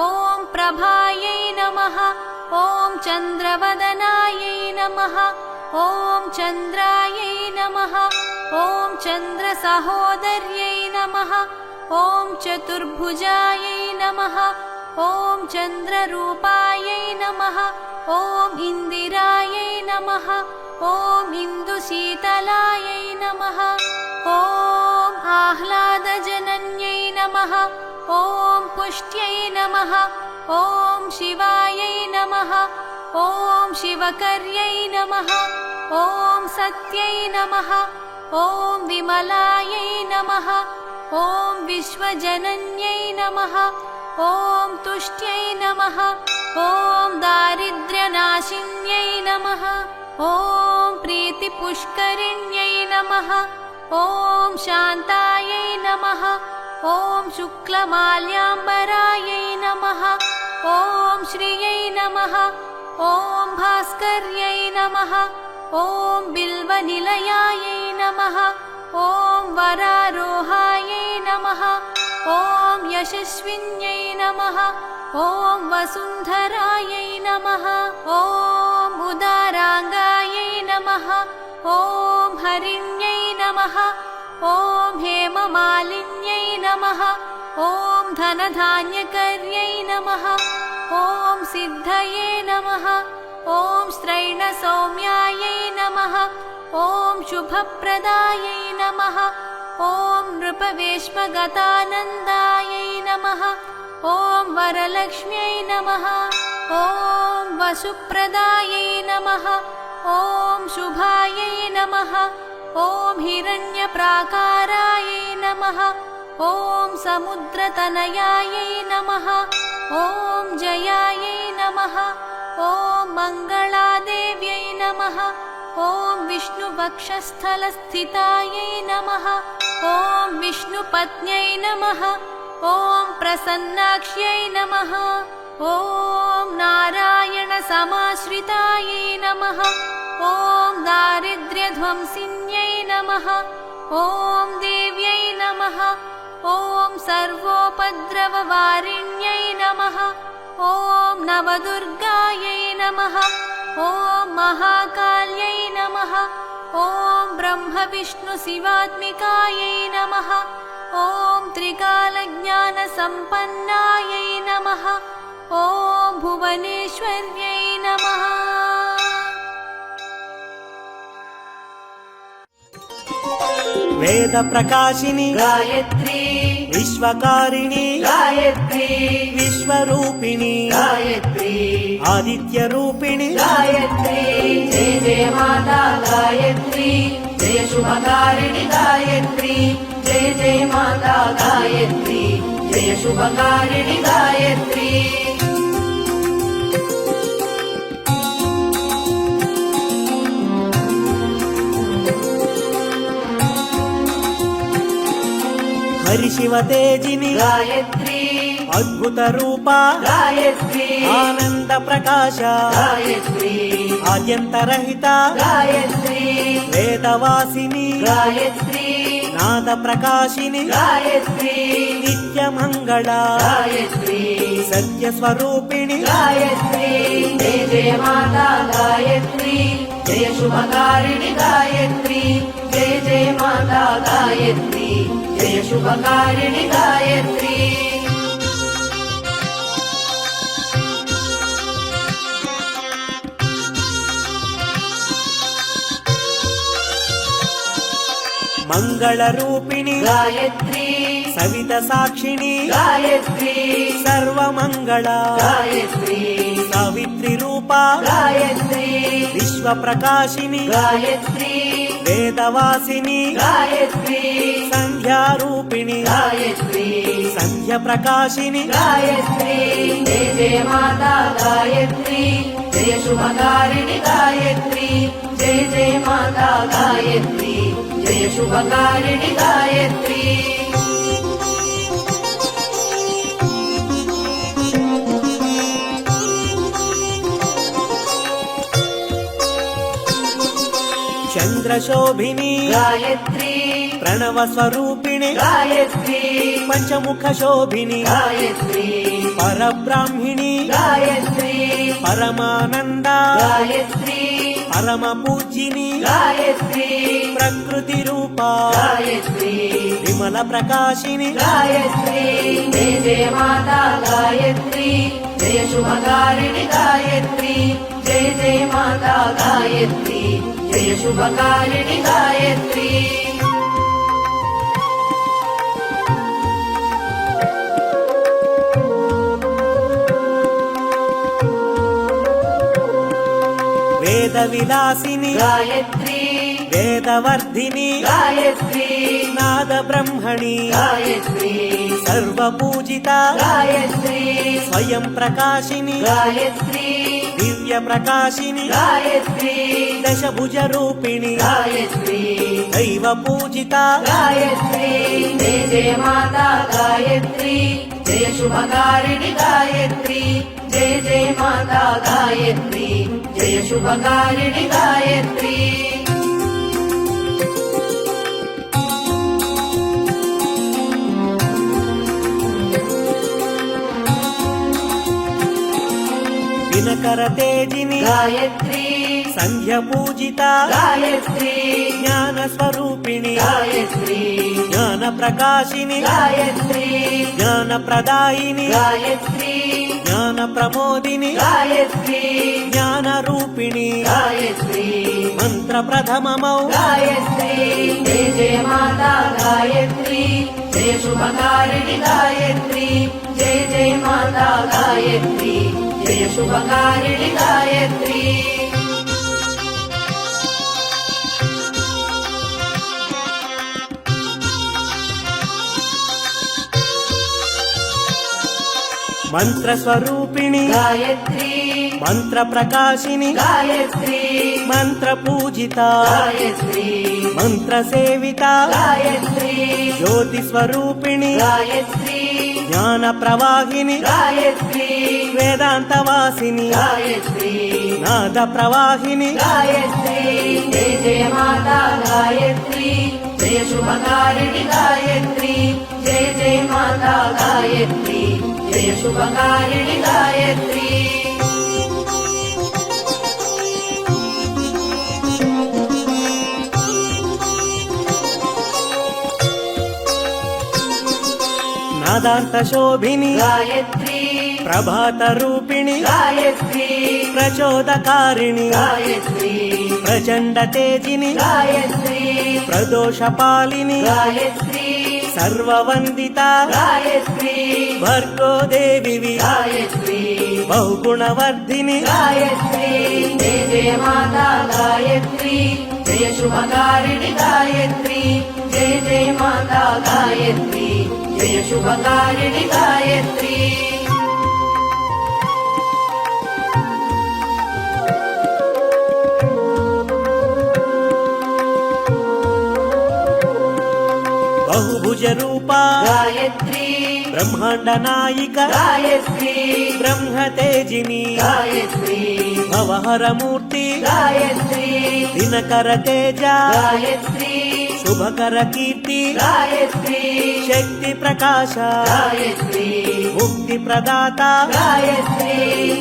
ॐ प्रभायै नमः, ॐ चन्द्रवदनायै नमः, ॐ चन्द्रायै नमः, ॐ चन्द्रसहोदर्यै नमः, ॐ चतुर्भुजायै नमः, ॐ चन्द्ररूपायै नमः, ॐ इन्दिरायै नमः, ॐ इन्दुशीतलायै नमः, ॐ आह्लादजनन्यै नमः, ॐ पुष्ट्यै नमः, ॐ शिवायै नमः, ॐ शिवकर्यै नमः, ॐ सत्यै नमः, ॐ विमलायै नमः, ॐ विश्वजनन्यै नमः, ॐ तुष्ट्यै नमः, ॐ दारिद्र्यनाशिन्यै नमः, ॐ प्रीतिपुष्करिण्यै नमः, ॐ शान्तायै नमः, ॐ शुक्लमाल्याम्बरायै नमः, ॐ श्रियै नमः, ॐ भास्कर्यै नमः, ॐ बिल्वनिलयायै नमः, ॐ वरारोहायै नमः, ॐ यशस्विन्यै नमः, ॐ वसुन्धरायै नमः, ॐ उदाराङ्गायै नमः, ॐ हरिण्यै नमः, ॐ हेममालिन्यै नमः, ॐ धनधान्यकर्यै नमः, ॐ सिद्धये नमः, ॐ स्त्रैणसौम्यायै नमः, ॐ शुभप्रदायै नमः, ॐ ॐ नृपवेश्मगतानन्दायै नमः ॐ वरलक्ष्म्यै नमः ॐ वसुप्रदायै नमः ॐ शुभायै नमः ॐ हिरण्यप्राकारायै नमः ॐ समुद्रतनयायै नमः ॐ जयायै नमः ॐ मङ्गलादेव्यै नमः ॐ विष्णुवक्षस्थलस्थितायै नमः ॐ विष्णुपत्न्यै नमः ॐ प्रसन्नाक्ष्यै नमः ॐ नारायणसमाश्रितायै नमः ॐ दारिद्र्यध्वंसिन्यै नमः ॐ देव्यै नमः ॐ सर्वोपद्रववारिण्यै नमः ॐ नवदुर्गायै नमः ॐ महाकाल्यै नमः ॐ ब्रह्मविष्णुशिवात्मिकायै नमः ॐ त्रिकालज्ञानसम्पन्नायै नमः ॐ भुवनेश्वर्यै नमः। वेद प्रकाशिनी गायत्री विश्वकारिणी गायत्री विश्वरूपिणी गायत्री आदित्य रूपिणी गायत्री जय जय माता गायत्री जय शुभकारिणी गायत्री जय जय माता गायत्री जय शुभकारिणी गायत्री। हरि शिव तेजिनी गायत्री अद्भुत रूपा गायत्री आनंद प्रकाश गायत्री आद्यंतरहिता गायत्री वेदवासिनी गायत्री नाद प्रकाशिनी गायत्री नित्य मंगला गायत्री सत्य स्वरूपिणी गायत्री जय जय माता गायत्री जय शुभकारिणी गायत्री जय जय माता गायत्री जय शुभकारिणी गायत्री। मंगल रूपिणी गायत्री सवित साक्षिणी गायत्री सर्व मंगला गायत्री सावित्री रूपा गायत्री विश्व प्रकाशिनी गायत्री वेदवासिनी गायत्री संध्या रूपिणी गायत्री संध्या प्रकाशिनी गायत्री जय जय माता गायत्री जय शुभकारिणी गायत्री जय जय माता गायत्री जय शुभकारिणी गायत्री। चंद्रशोभिनी गायत्री प्रणव स्वरूपिणी गायत्री पंचमुख शोभिनी गायत्री परब्राह्मिणी गायत्री परमानंदा गायत्री परम पूजिनी गायत्री प्रकृति रूपा गायत्री विमल प्रकाशिनी गायत्री जय जय माता गायत्री जय शुभकारिणी गायत्री जय जय माता गायत्री जय शुभकारिणी गायत्री। वेद विलासिनी गायत्री वेदवर्धिनी गायत्री नाद ब्रह्मणी गायत्री सर्व पूजिता गायत्री स्वयं प्रकाशिनी गायत्री दिव्य प्रकाशिनी गायत्री दशभुज रूपिणी गायत्री दैव पूजिता गायत्री जय जय माता गायत्री जय शुभकारिणी गायत्री जय जय माता गायत्री जय शुभकारिणी गायत्री। दिनकर तेजिनी गायत्री संध्या पूजिता गायत्री ज्ञान स्वरूपिणी गायत्री ज्ञान प्रकाशिनी गायत्री ज्ञान प्रदायिनी गायत्री ज्ञान జ్ఞాన ప్రమోదిని గాయత్రి జ్ఞాన రూపిణి గాయత్రి మంత్ర ప్రథమమౌ గాయత్రి జయ జయ మాతా గాయత్రి జయ శుభకారిణి గాయత్రి జయ జయ మాతా గాయత్రి జయ శుభకారిణి గాయత్రి మంత్ర స్వరూపిణి గాయత్రి మంత్ర ప్రకాశిని గాయత్రి మంత్ర పూజిత గాయత్రి మంత్ర సేవిత గాయత్రి జ్యోతి స్వరూపిణి గాయత్రి జ్ఞాన ప్రవాహిని గాయత్రి వేదాంత వాసిని గాయత్రి నాద ప్రవాహిని గాయత్రి జయ జయ మాతా గాయత్రి జయ శుభకారిణి గాయత్రి జయ జయ మాతా గాయత్రి జయ శుభకారిణి గాయత్రి నాదాంత శోభిని గాయత్రి ప్రభాత రూపిణి గాయత్రి ప్రచోదకారిణి గాయత్రి ప్రచండ తేజిని గాయత్రి ప్రదోషపాలిని గాయత్రి సర్వవందిత గాయత్రి భర్గో దేవివి గాయత్రి బహుగుణవర్ధిని గాయత్రి జయ జయ మాతా గాయత్రి జయ శుభకారిణి గాయత్రి జయ జయ మాతా గాయత్రి జయ శుభకారిణి గాయత్రి బహుభుజ రూప గాయత్రి బ్రహ్మాండ నాయిక గాయత్రి బ్రహ్మ తేజిని గాయత్రి భవహర మూర్తి గాయత్రి దినకర తేజ గాయత్రి శుభకర కీర్తి గాయత్రి శక్తి ప్రకాశ గాయత్రి ముక్తి ప్రదాత గాయత్రి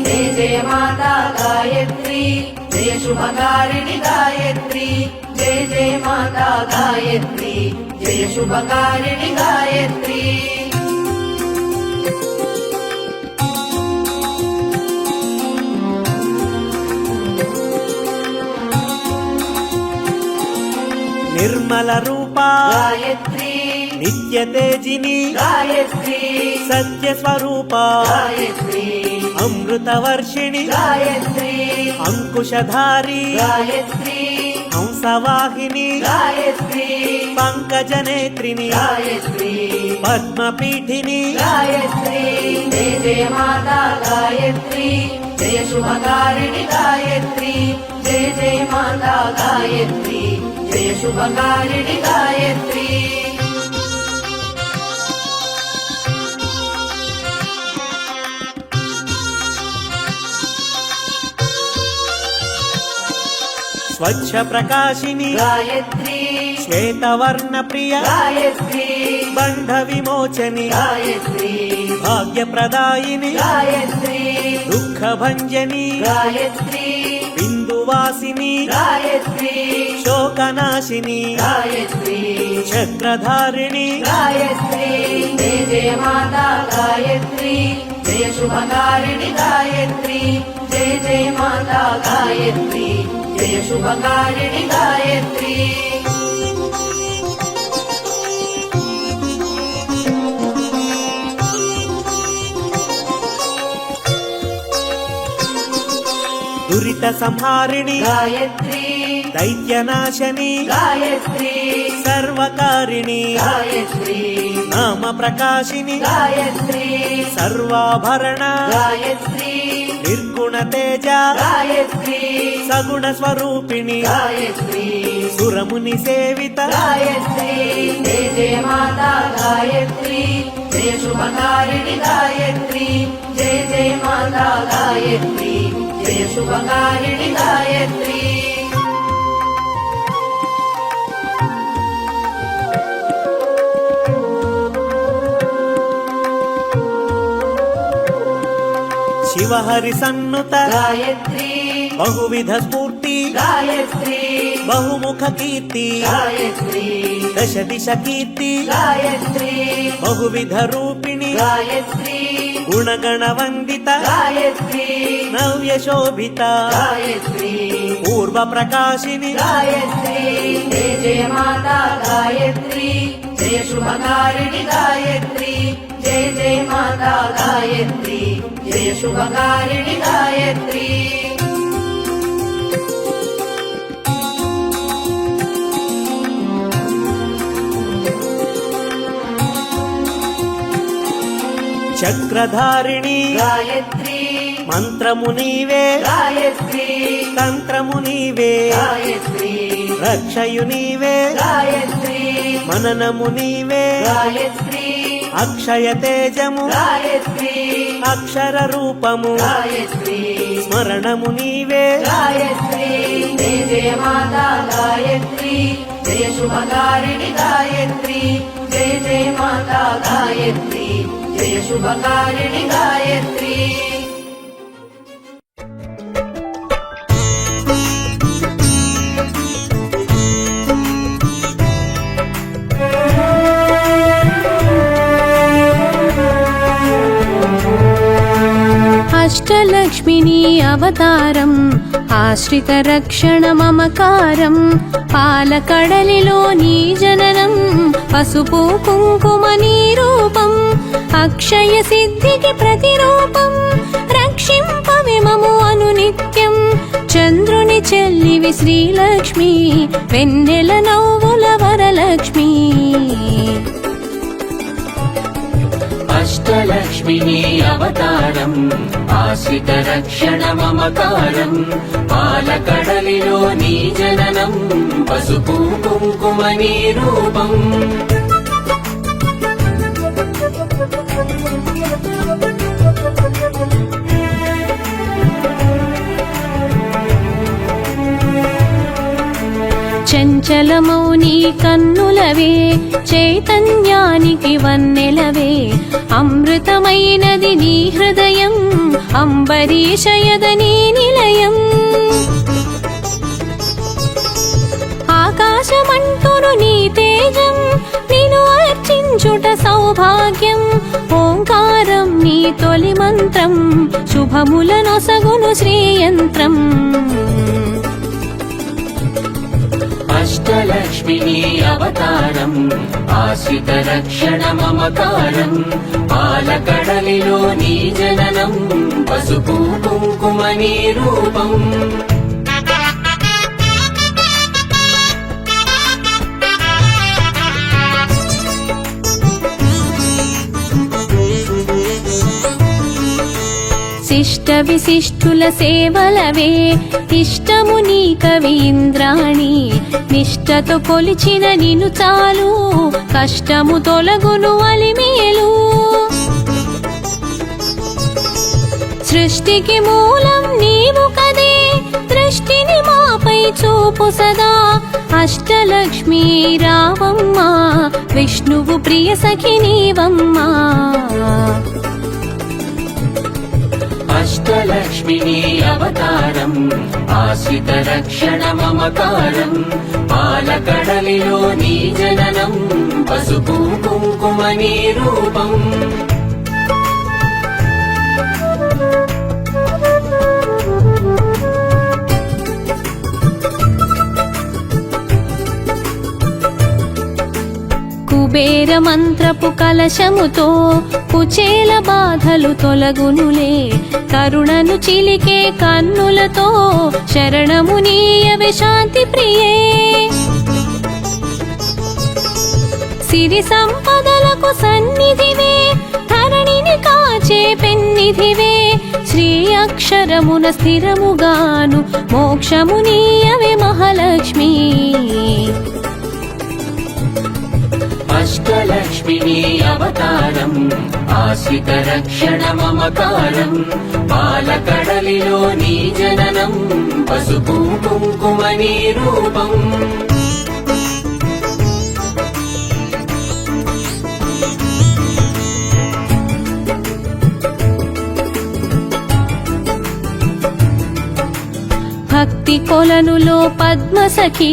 జయ జయ మాతా గాయత్రి జయ శుభకారిణి గాయత్రి జయ జయ మాతా గాయత్రి జయ శుభకారిణి గాయత్రి నిర్మల రూప గాయత్రి నిత్య తేజిని గాయత్రి సత్య స్వరూప గాయత్రి అమృత వర్షిణి గాయత్రి అంకుశధారి గాయత్రి హంసవాహిని గాయత్రి పంకజనేత్రిని గాయత్రి పద్మపీఠిని గాయత్రి జయ జయ మాతా గాయత్రి జయ శుభకారిణి గాయత్రి జయ జయ మాతా గాయత్రి జయ శుభకారిణి గాయత్రి స్వచ్ఛ ప్రకాశిని గాయత్రి శ్వేతవర్ణ ప్రియ గాయత్రి బంధ విమోచని గాయత్రి భాగ్యప్రదాయిని గాయత్రి దుఃఖ భంజని గాయత్రి బిందువాసిని గాయత్రి శోకనాశిని గాయత్రి చక్రధారిణి గాయత్రి జయ జయ మాతా గాయత్రి జయ శుభకారిణి గాయత్రి జయ జయ మాతా గాయత్రి జయ శుభకారిణి గాయత్రి దురిత సంహారిణి గాయత్రి దైత్యనాశని గాయత్రి సర్వకారిణి గాయత్రి నామ ప్రకాశిని గాయత్రి సర్వాభరణ గాయత్రి నిర్గుణ తేజ గాయత్రి సగుణ స్వరూపిణి గాయత్రి సురముని సేవిత గాయత్రి జయ జయ మాతా గాయత్రి జయ శుభకారిణి గాయత్రి జయ జయ మాతా గాయత్రి జయ శుభకారిణి గాయత్రి శివహరి సన్నుత గాయత్రి బహువిధ స్ఫూర్తి గాయత్రి బహుముఖ కీర్తి గాయత్రి దశ దిశ కీర్తి గాయత్రి బహువిధ రూపిణి గాయత్రి గుణగణవందిత గాయత్రి నవ్య శోభిత గాయత్రి పూర్వ ప్రకాశిని గాయత్రి జయ జయ మాతా గాయత్రి జయ శుభకారిణి గాయత్రి జయ జయ మాతా గాయత్రి జయ శుభకారిణి గాయత్రి చక్రధారిణి గాయత్రి మంత్రము నీవే గాయత్రి తంత్రము నీవే గాయత్రి రక్షయు నీవే గాయత్రి మననము నీవే గాయత్రి అక్షయ తేజము గాయత్రి అక్షర రూపము గాయత్రి స్మరణము నీవే గాయత్రి జయ జయ మాతా గాయత్రి జయ శుభకారిణి గాయత్రి జయ జయ మాతా గాయత్రి జయ శుభకారిణి గాయత్రి అష్టలక్ష్మిని అవతారం ఆశ్రిత రక్షణ మమకారం పాలకడలిలో నీ జననం పసుపు కుంకుమ నీ రూపం అక్షయ సిద్ధికి ప్రతిరూపం రక్షింపవి మము అనునిత్యం చంద్రుని చెల్లివి శ్రీలక్ష్మి వెన్నెల నవ్వుల వరలక్ష్మి అష్టలక్ష్మిని అవతారం ఆశ్రిత రక్షణ మమకారం పాలకడలిలో నీ జననం పసుపు కుంకుమ నీ రూపం చంచలమౌ నీ కన్నులవే చైతన్యానికి వన్నెలవే అమృతమైనది నీ హృదయం అంబరీషయద నీ నిలయం ఆకాశమంటును నీ తేజం నిను అర్చించుట సౌభాగ్యం ఓంకారం నీ తొలి మంత్రం శుభములనొసగును శ్రీయంత్రం అష్టలక్ష్మిని అవతారం ఆశ్రిత రక్షణ మమకారం పాలకడలిలో నీ జననం పసుపు కుంకుమ నీ రూపం శిష్ట విశిష్టుల సేవలవే ఇష్టము నీ కవీంద్రాణి నిష్టతో కొలిచిన నిను చాలు కష్టము తొలగును అలిమేలు సృష్టికి మూలం నీవు కదే దృష్టిని మాపై చూపు సదా అష్టలక్ష్మి రావమ్మ విష్ణువు ప్రియ సఖి నీవమ్మా అష్టలక్ష్మిని అవతారం ఆశ్రిత రక్షణ మమకారం పాలకడలిలో నీ జననం పసుపు కుంకుమ నీ రూపం కుబేర మంత్రపు కలశముతో కుచేల బాధలు తొలగునులే కరుణను చిలికే కన్నులతో శరణము నీయవే శాంతి ప్రియే సిరి సంపదలకు సన్నిధివే ధరణిని కాచే పెన్నిధివే శ్రీ అక్షరమున స్థిరముగాను మోక్షము నీయవే మహాలక్ష్మి అష్టలక్ష్మిని అవతారం ఆశ్రిత రక్షణ మమకారం పాలకడలిలో నీ జననం పసుపు కుంకుమ నీ రూపం భక్తి కొలనులో పద్మసఖి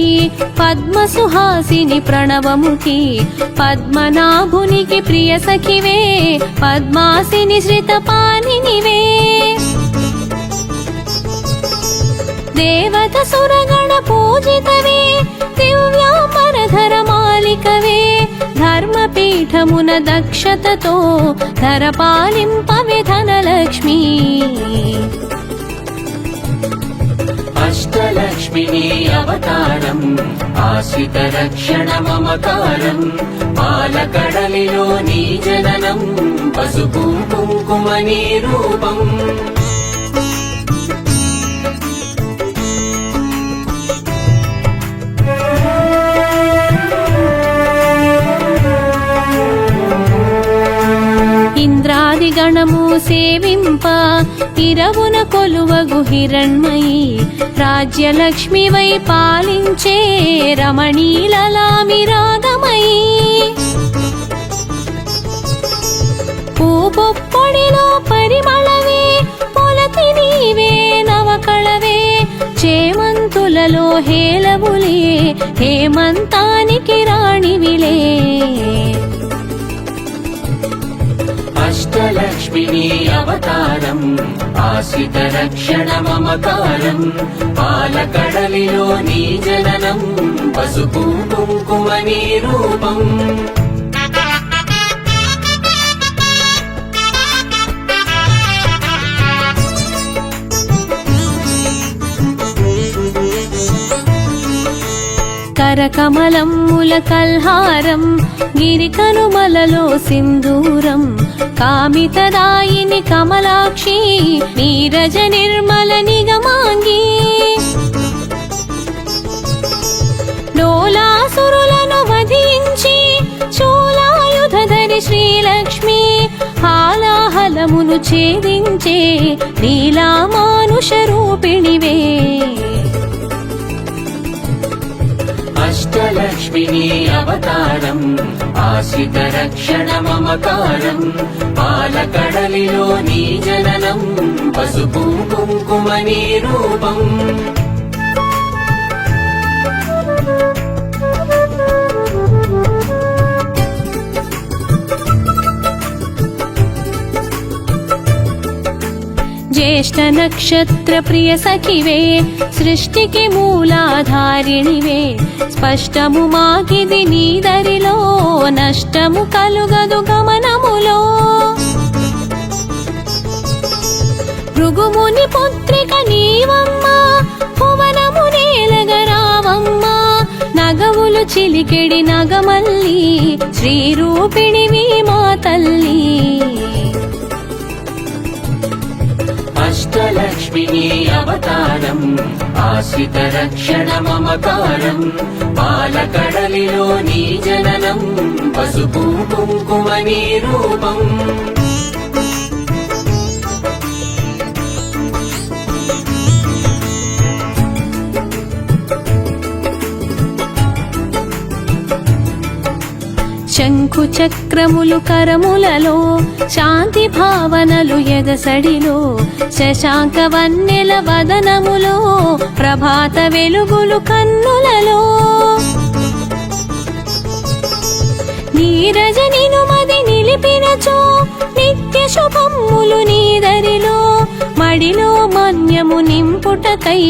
పద్మసుహాసిని ప్రణవముఖి పద్మనాభునికి ప్రియ సఖివే పద్మాసిని శ్రితపాణినివే దేవత సురగణ పూజితవే దివ్యాంబరధర మాలికవే ధర్మపీఠమున దక్షతతో ధరపాలింపవే ధనలక్ష్మి అష్టలక్ష్మిని అవతారం ఆశ్రిత రక్షణ మమకారం పాలకడలిలో నీ జననం పసుపు కుంకుమ నీ రూపం ఇంద్రాది గణము సేవింప ఇరవున కొలువగు హిరణ్మయి రాజ్యలక్ష్మి వై పాలించే రమణీలలామి రాగమయి పూపొడిలో పరిమళవే పొలతి నీవే నవకళవే చేమంతులలో హేలవులే హేమంతానికి రాణివిలే అష్టలక్ష్మిని అవతారం ఆశ్రిత రక్షణ మమకారం పాలకడలిలో నీ జననం పసుపు కుంకుమ నీ రూపం కరకమలమ్ముల కల్హారం గిరికనుమలలో సింధూరం కామితదాయిని కమలాక్షి నీరజ నిర్మల నిగమాంగి డోలాసురులను వధించి శూలాయుధరి శ్రీలక్ష్మి హాలాహలమును ఛేదించే నీలామానుష రూపిణివే అష్టలక్ష్మిని అవతారం ఆశ్రిత రక్షణ మమకారం పాలకడలిలో నీ జననం పసుపు కుంకుమ నీ రూపం జ్యేష్ఠ నక్షత్ర ప్రియ సఖివే సృష్టికి మూలాధారిణివే స్పష్టము మాకిది నీదరిలో నష్టము కలుగదు గమనములో భృగుముని పుత్రిక నీవమ్మ భువనము నేలగరావమ్మ నగవులు చిలికెడి నగమల్లి శ్రీరూపిణివి మా తల్లి అష్టలక్ష్మిని అవతారం ఆశ్రిత రక్షణ మమకారం పాలకడలిలో నీ జననం పసుపు కుంకుమ నీ రూపం శంఖు చక్రములు కరములలో శాంతి భావనలు ఎదసడిలో శశాంక వన్నెల వదనములో ప్రభాత వెలుగులు కన్నులలో నీరజ నినుమది నిలిపినచో నిత్య శుభములు నీదరిలో మడిలో మన్యము నింపుటకై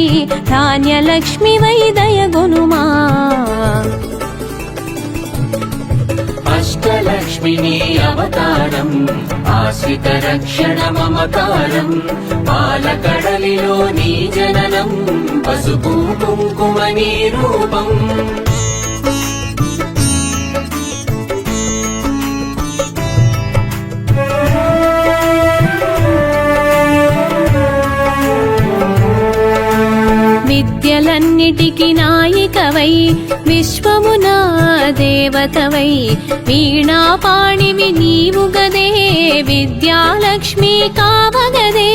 ధాన్యలక్ష్మి వై దయగొనుమా అష్టలక్ష్మిని అవతారం ఆశ్రిత రక్షణ మమకారం పాలకడలిలో నీ జననం పసుపు కుంకుమ నీ రూపం విద్యలన్నిటికి నాయికవై విశ్వమునా దేవతవై వీణాపాణివి నీవు గదే విద్యాలక్ష్మి కావగదే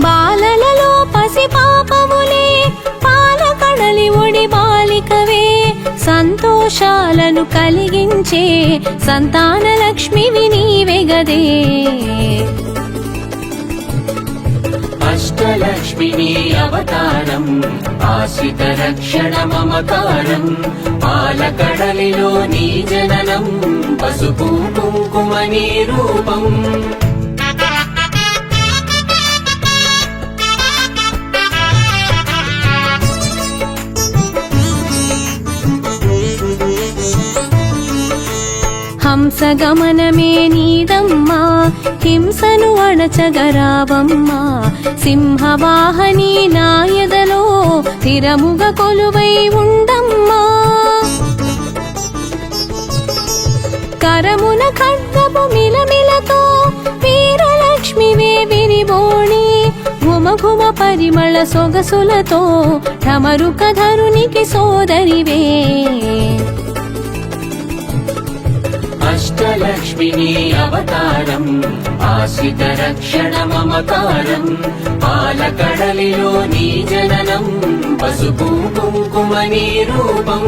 బాలలలో పసిపాపములే పాలకడలి ఒడి బాలికవే సంతోషాలను కలిగించే సంతానలక్ష్మివి నీవే గదే అష్టలక్ష్మిని అవతారం ఆశ్రిత రక్షణ మమకారం పాలకడలిలో నీ జననం పసుపు కుంకుమ నీ రూపం హంసగమనమే నీదమ్మా హింసను అణచగరావమ్మా సింహవాహని నాయదలో స్థిరముగ కొలువై ఉండమ్మా కరమున ఖడ్గపు మిలమిలతో వీరలక్ష్మివే విరిబోణి ఘుమఘుమ పరిమళ సొగసులతో ఢమరుకధరునికి సోదరివే అష్టలక్ష్మిని అవతారం ఆశ్రిత రక్షణ మమకారం పాలకడలిలో నీ జననం పసుపు కుంకుమ నీ రూపం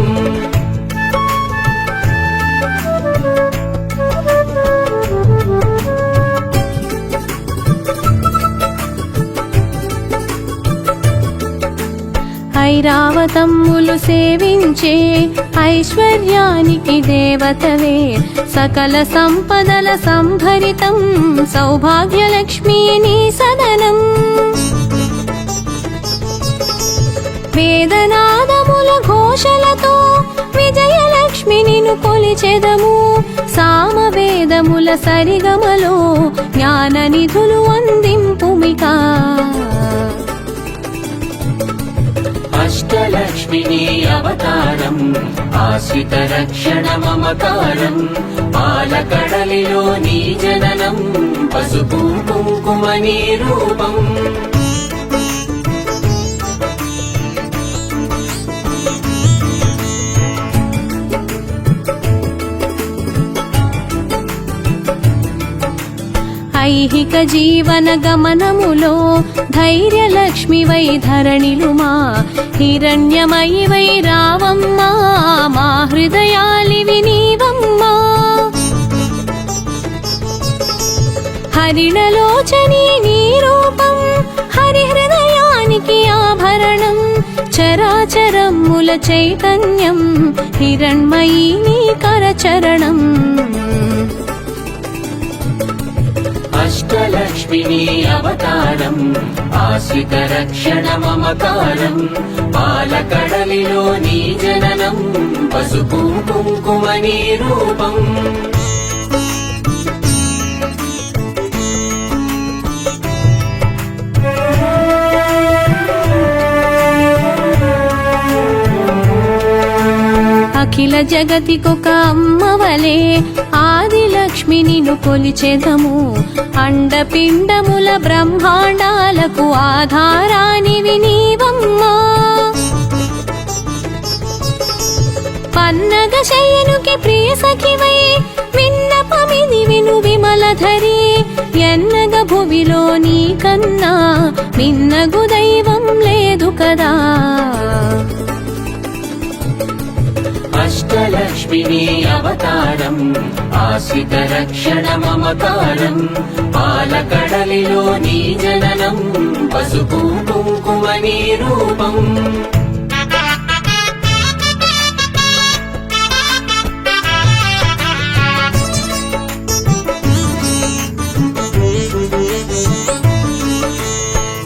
ఐరావతమ్ములు సేవించే ఐశ్వర్యానికి దేవతవే సకల సంపదల సంభరితం సౌభాగ్యలక్ష్మీ నీ సదనం వేదనాదముల ఘోషలతో విజయలక్ష్మి నిన్ను కొలిచెదము సామవేదముల సరిగమలో జ్ఞాన నిధులు అందింపుమికా అష్టలక్ష్మిని అవతారం ఆశ్రిత రక్షణ మమకారం పాలకడలిలో నీ జననం పసుపు కుంకుమ నీ రూపం ఐహిక జీవన గమనములో ధైర్యలక్ష్మి వై ధరణిలుమా హిరణ్యమయి వై రావమ్మా మా హృదయాలివి నీవమ్మా హరిణలోచని నీ రూపం హరి హృదయానికి ఆభరణం చరాచరముల చైతన్యం హిరణ్మయీ నీ కరచరణం అష్టలక్ష్మిని అవతారం ఆశ్రిత రక్షణ మమకారం పాలకడలిలో నీ జననం పసుపు కుంకుమ నీ రూపం అఖిల జగతికొక అమ్మవలే ఆదిలక్ష్మి నిన్ను కొలిచెదము అండపిండముల బ్రహ్మాండాలకు ఆధారానివి నీవమ్మా పన్నగ శయనుకి ప్రియ సఖివై విన్నపమిది విను విమలధరి ఎన్నగ భువిలో నీ కన్నా మిన్నగు దైవం లేదు కదా అష్టలక్ష్మిని అవతారం ఆశ్రిత రక్షణ మమకారం పాలకడలిలో నీ జననం పసుపు కుంకుమ నీ రూపం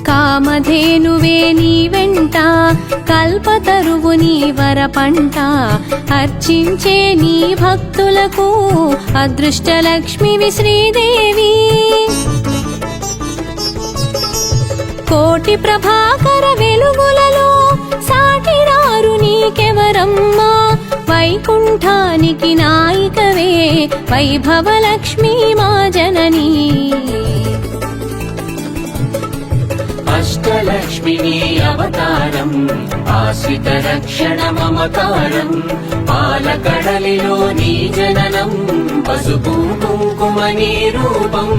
కామధేనువే నీ వెంట కల్పతరువు నీ వరపంట అర్చించే నీ భక్తులకు అదృష్టలక్ష్మివి శ్రీదేవి కోటి ప్రభాకర వెలుగులలో సాటిరారు నీకెవరమ్మా వైకుంఠానికి నాయికవే వైభవలక్ష్మీ మా జననీ అష్టలక్ష్మిని అవతారం ఆశ్రిత రక్షణ మమకారం పాలకడలిలో నీ జననం పసుపు కుంకుమ నీ రూపం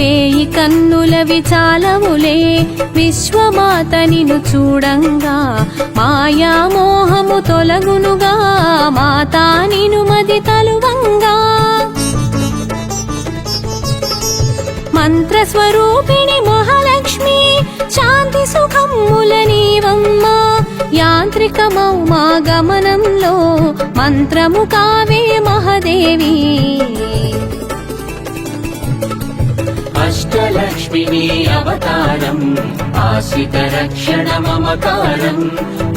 వేయి కన్నులవి చాలవులే విశ్వమాత నిను చూడంగా, మాయా మోహము తొలగునుగా మాతా నిను మది తలువంగా. మంత్రస్వరూపిణి మహాలక్ష్మి శాంతి సుఖముల నీవమ్మా, యాంత్రికమౌ మా గమనంలో మంత్రము కావే మహాదేవి. అష్టలక్ష్మిని అవతారం ఆశ్రిత రక్షణ మమకారం,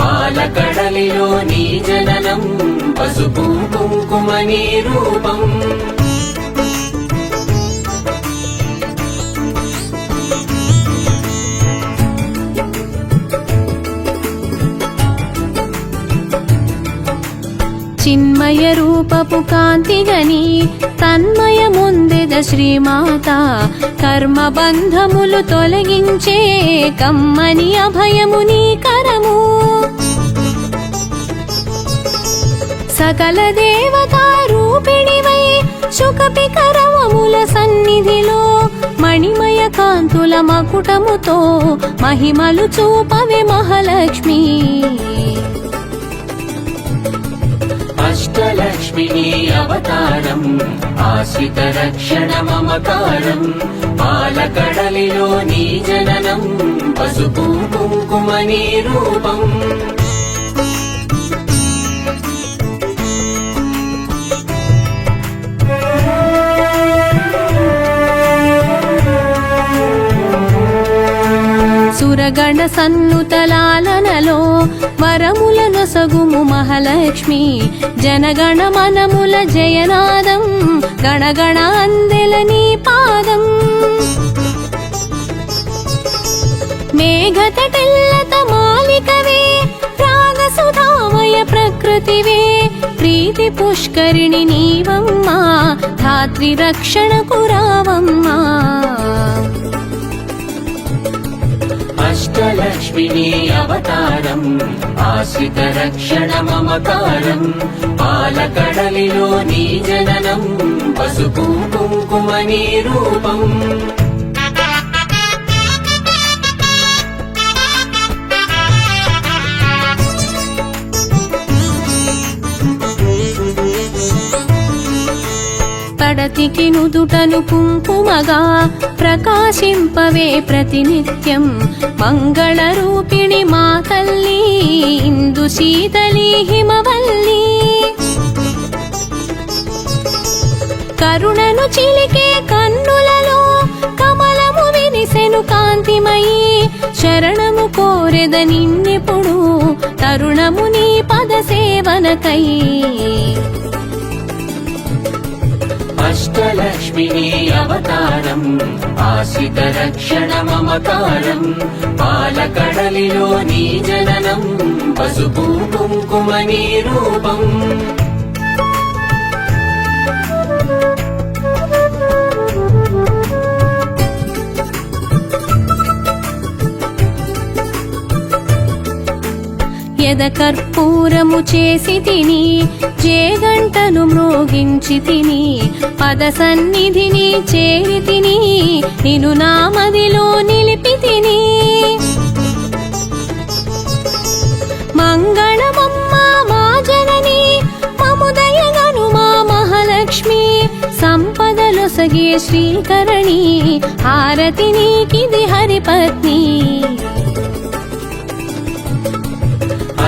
పాలకడలిలో నీ జననం పసుపు కుంకుమ నీ రూపం. చిన్మయ రూపపు కాంతిగని తన్మయముందెద శ్రీమాత, కర్మ బంధములు తొలగించే కమ్మని అభయము నీ కరము. సకల దేవతా రూపిణివై శుకపికరవముల సన్నిధిలో, మణిమయ కాంతుల మకుటముతో మహిమలు చూపవే మహాలక్ష్మి. అష్టలక్ష్మిని అవతారం ఆశ్రిత రక్షణ మమకారం, పాలకడలిలో నీ జననం పసుపు కుంకుమ నీ రూపం. సురగణ సన్నుతలాలనలో వరములను సగుము మహాలక్ష్మి, జనగణ మనముల జయనాదం గణగణ అందెల నీ పాదం. మేఘతటెల్లత మాలికవే రాగసుధామయ ప్రకృతివే, ప్రీతి పుష్కరిణి నీవమ్మా ధాత్రి రక్షణకు రావమ్మా. అష్టలక్ష్మిని అవతారం ఆశ్రిత రక్షణ మమకారం, పాలకడలిలో నీ జననం పసుపు కుంకుమ నీ రూపం. పడతికి నుదుటను కుంకుమగా ప్రకాశింపవే ప్రతినిత్యం, మంగళ రూపిణి మా తల్లి ఇందు శీతలి హిమవల్లి. కరుణను చిలికే కన్నులలో కమలము వినిసెను కాంతిమయి, శరణము కోరెద నిన్నెప్పుడు తరుణము నీ పద సేవనకై. అష్టలక్ష్మిని అవతారం ఆశ్రిత రక్షణ మమకారం, పాలకడలిలో నీ జననం పసుపు కుంకుమ నీ రూపం. యద కర్పూరము చేసి తిని జేగంటను మ్రోగించి తిని, పద సన్నిధిని చేరి తిని నిను నామదిలో నిలిపి తిని. మంగళమమ్మా మా జనని మముదయగను మా మహాలక్ష్మి, సంపదలొసగే శ్రీకరణి హారతి నీకిది హరిపత్ని.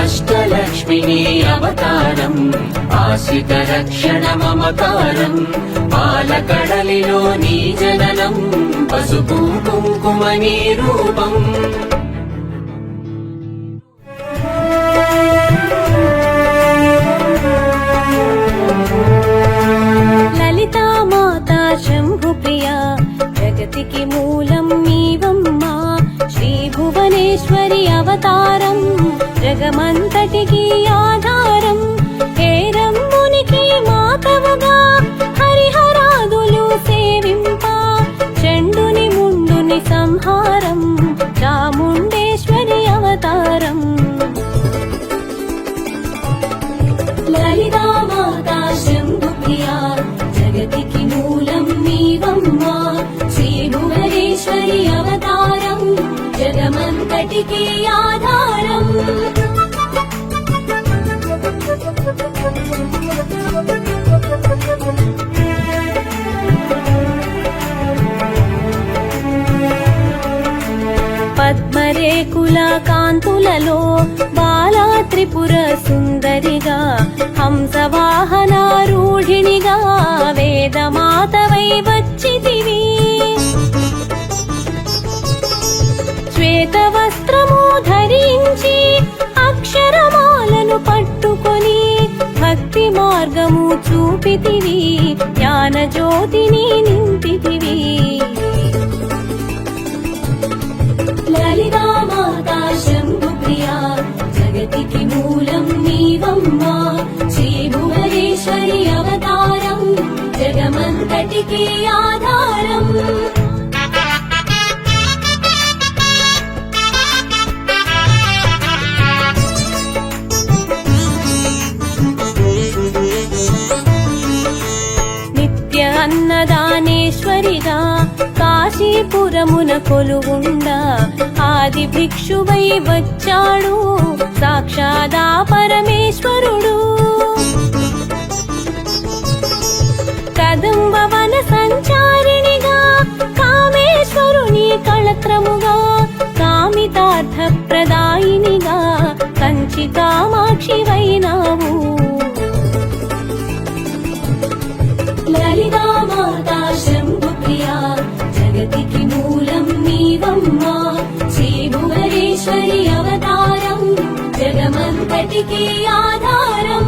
అష్టలక్ష్మిని అవతారం ఆశ్రిత రక్షణ మమకారం, పాలకడలిలో నీ జననం పసుపు కుంకుమ నీ రూపం. లలితా మాతా శంభు ప్రియా జగతికి మూలం నీవమ్మా, శ్రీ భువనేశ్వరి అవతారం జగమంతటికి ఆధారం. హేరంబునికి మాతవగా హరిహరాదులు సేవింప, చండుని ముండుని సంహారం చాముండేశ్వరి అవతారం. లలితా మాతా శంభు ప్రియా జగతికి మూలం నీవమ్మా, శ్రీ భువ జగమంతటికి ఆధారం. పద్మరేకుల కాంతులలో బాలా త్రిపుర సుందరిగా, హంసవాహనారూఢిణిగా వేదమాతవై వచ్చితివి. శ్వేత వస్త్రము ధరించి అక్షరమాలను పట్టుకొని భక్తి మార్గము చూపితివి, జ్ఞాన జ్యోతిని నింపితివి. లలితా మాతా శంభు ప్రియా జగతికి మూలం నీవమ్మా, శ్రీ భువనేశ్వరి అవతారం జగమంతటికి ఆధారం. నిత్య అన్నదానేశ్వరిగా కాశీపురమున కొలువుండా, ఆది భిక్షువై వచ్చాడు సాక్షాదా పరమేశ్వరుడు. కదంబ వన సంచారిణిగా కామేశ్వరుని కళత్రముగా, కామితార్థ ప్రదాయినిగా కంచి కామాక్షివైనావు. లలితా మాతా శంభు ప్రియా జగతికి మూలం నీవమ్మా, శ్రీ భువనేశ్వరి అవతారం జగమంతటికి ఆధారం.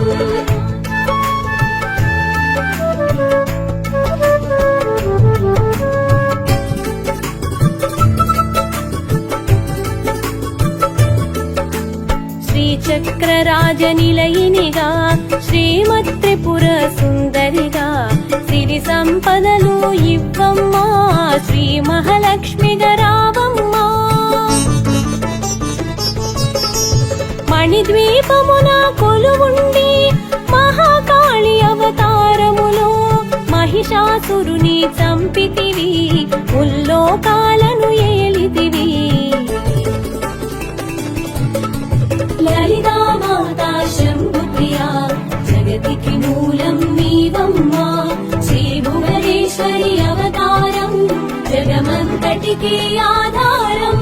శ్రీచక్రరాజ నిలయినిగా, శ్రీమత్ త్రిపుర సుందరిగా, సిరి సంపదలు ఇవ్వమ్మా, శ్రీ మహాలక్ష్మిగా రావమ్మా. మణిద్వీపమున కొలువుండి మహాకాళి అవతారములో మహిషాసురుని చంపితివి, ముల్లోకాలను ఏలితివి. లలితా మాతా శంభు ప్రియా జగతికి మూలం నీవమ్మా, శ్రీ భువనేశ్వరి అవతారం జగమంతటికి ఆధారం.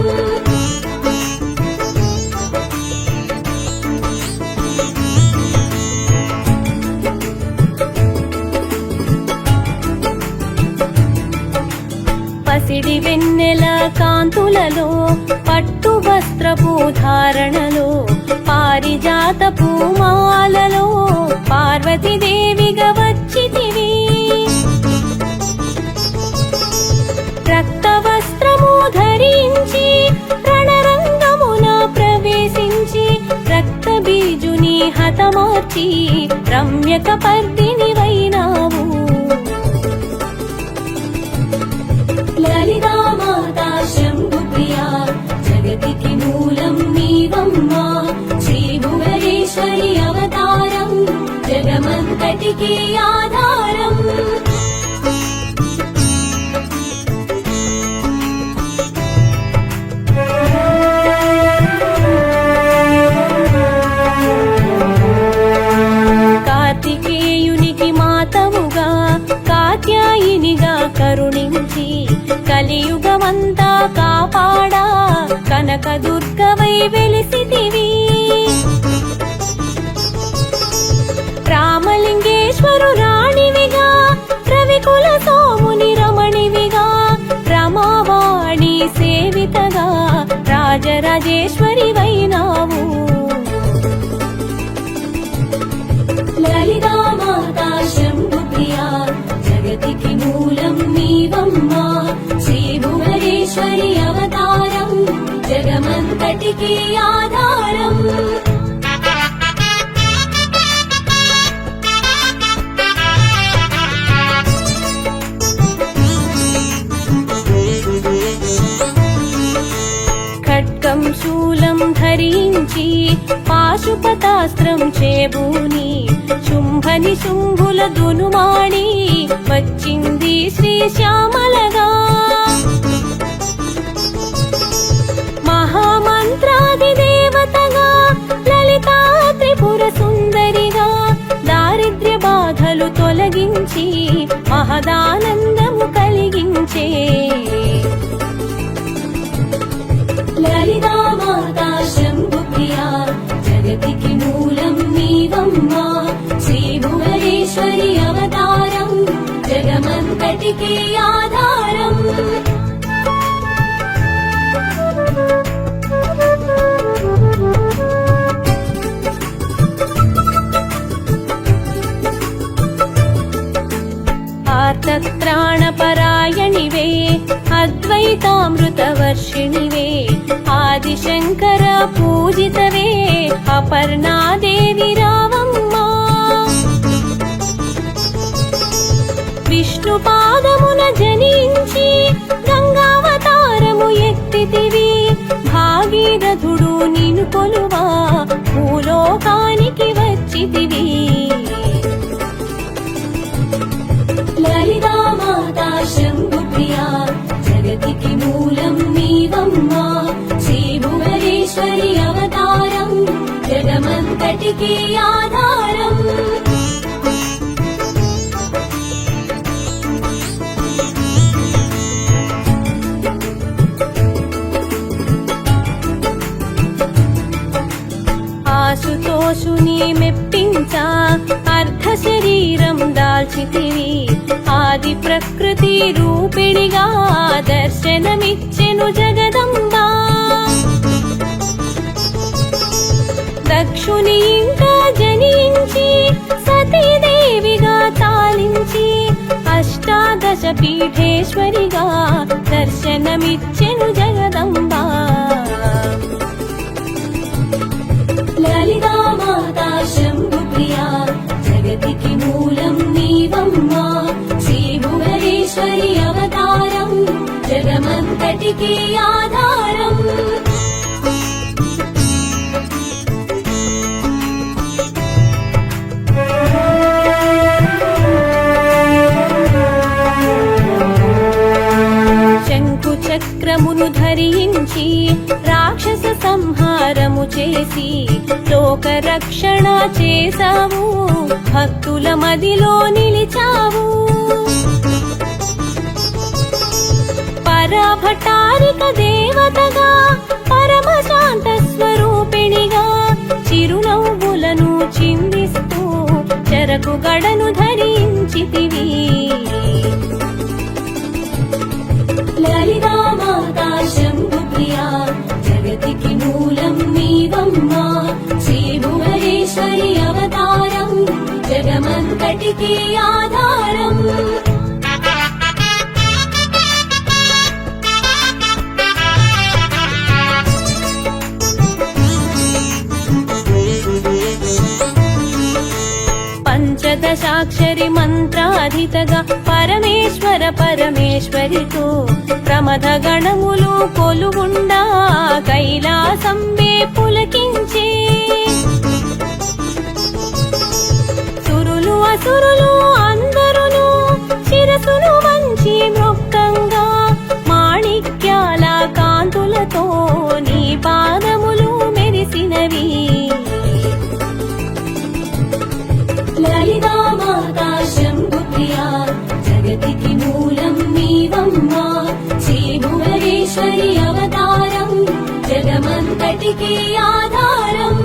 పసిడి వెన్నెల కాంతులలో, పట్టు వస్త్రపు ధారణలో, పారిజాత పూమాలలో పార్వతీదేవిగా వచ్చితివి. రక్త వస్త్రము ధరించి రణరంగమున ప్రవేశించి, రక్త బీజుని హతమార్చి రమ్యక పర్దిని వైనావు. లలితా మాతా శంభు ప్రియా జగతికి మూలం నీవమ్మా, శ్రీ భువనేశ్వరి అవతారం జగమంతటికి ఆధారం. కార్తికేయునికి మాతవుగా, కాత్యాయినిగా కరుణించి కలియుగమంతా కాపాడా కనక దుర్గవై వెలిసితివి. రామలింగేశ్వరు రాణివిగా, రవికుల సోముని రమణివిగా, రమావాణి సేవితగా రాజరాజేశ్వరి వైనావు. లలితా మాతా శంభు ప్రియా జగతికి మూలం నీవమ్మా, శ్రీ భువనేశ్వరి అవతారం జగమంతటికి ఆధారం. ఖడ్గం శూలం ధరించి పాశుపతాస్త్రం చేబూని, శుంభని శుంభుల దునుమాడి వచ్చింది శ్రీ శ్యామలగా. మహామంత్ర ఆదానందము కలిగించే లలితా మాతా శంభుప్రియా జగతికి మూలం నీవమ్మా శ్రీ భువనేశ్వరి అవతారం జగమంతటికి ఆధారం ఆర్తత్రాణపరాయణివే అద్వైతామృతవర్షిణివే ఆదిశంకర పూజితవే అపర్ణాదేవి రావమ్మా విష్ణు పాదమున జనించి గంగావతారము ఎత్తితివి భాగీరథుడు నిన్ను కొలువా భూలోకానికి వచ్చితివి లలితా మాతా శంభుప్రియా జగతికి మూలం నీవమ్మా శ్రీ భువనేశ్వరి అవతారం జగమంతటికి ఆధారం ఆశుతోషుని మెప్పించా అర్ధ శరీరం దాల్చితివి ఆది ప్రకృతి రూపిణిగా దర్శనమిచ్చెను జగదంబా దక్షుని ఇంకా జనించి సతీదేవిగా తాలించి అష్టాదశ పీఠేశ్వరిగా దర్శనమిచ్చెను జగదంబా లలితా మాతా శంభుప్రియా జగతికి మూలం నీవమ్మా శ్రీ భువనేశ్వరి అవతారం జగమంతటికి ఆధారం శంకు చక్రమును ధరించి రాక్షస సంహారము చేసి లోక రక్షణ చేసావు భక్తుల మదిలో నిలిచావు పరభటారిక దేవతగా పరమశాంత స్వరూపిణిగా చిరునవ్వులను చిందిస్తూ చెరకు గడను ధరించితివి లలితా మాతా శంభుప్రియా జగతికి మూలం నీవమ్మా శ్రీ భువనేశ్వరి అవతారం జగమంతటికి ఆధారం పంచదశాక్షరి మంత్రాధితగా పరమేశ్వర పరమేశ్వరితో ప్రమథ గణములు కొలుగుండా కైలాసంబే పులకించే సురులు అసురులు అందరును శిరసును వంచి మృక్కంగా మాణిక్యాల కాంతులతో నీ పాదములు మెరిసినవి లలితా మాతా శంభుప్రియా జగతికి మూలం నీవమ్మా శ్రీ భువనేశ్వరి అవతారం జగమంతటికి ఆధారం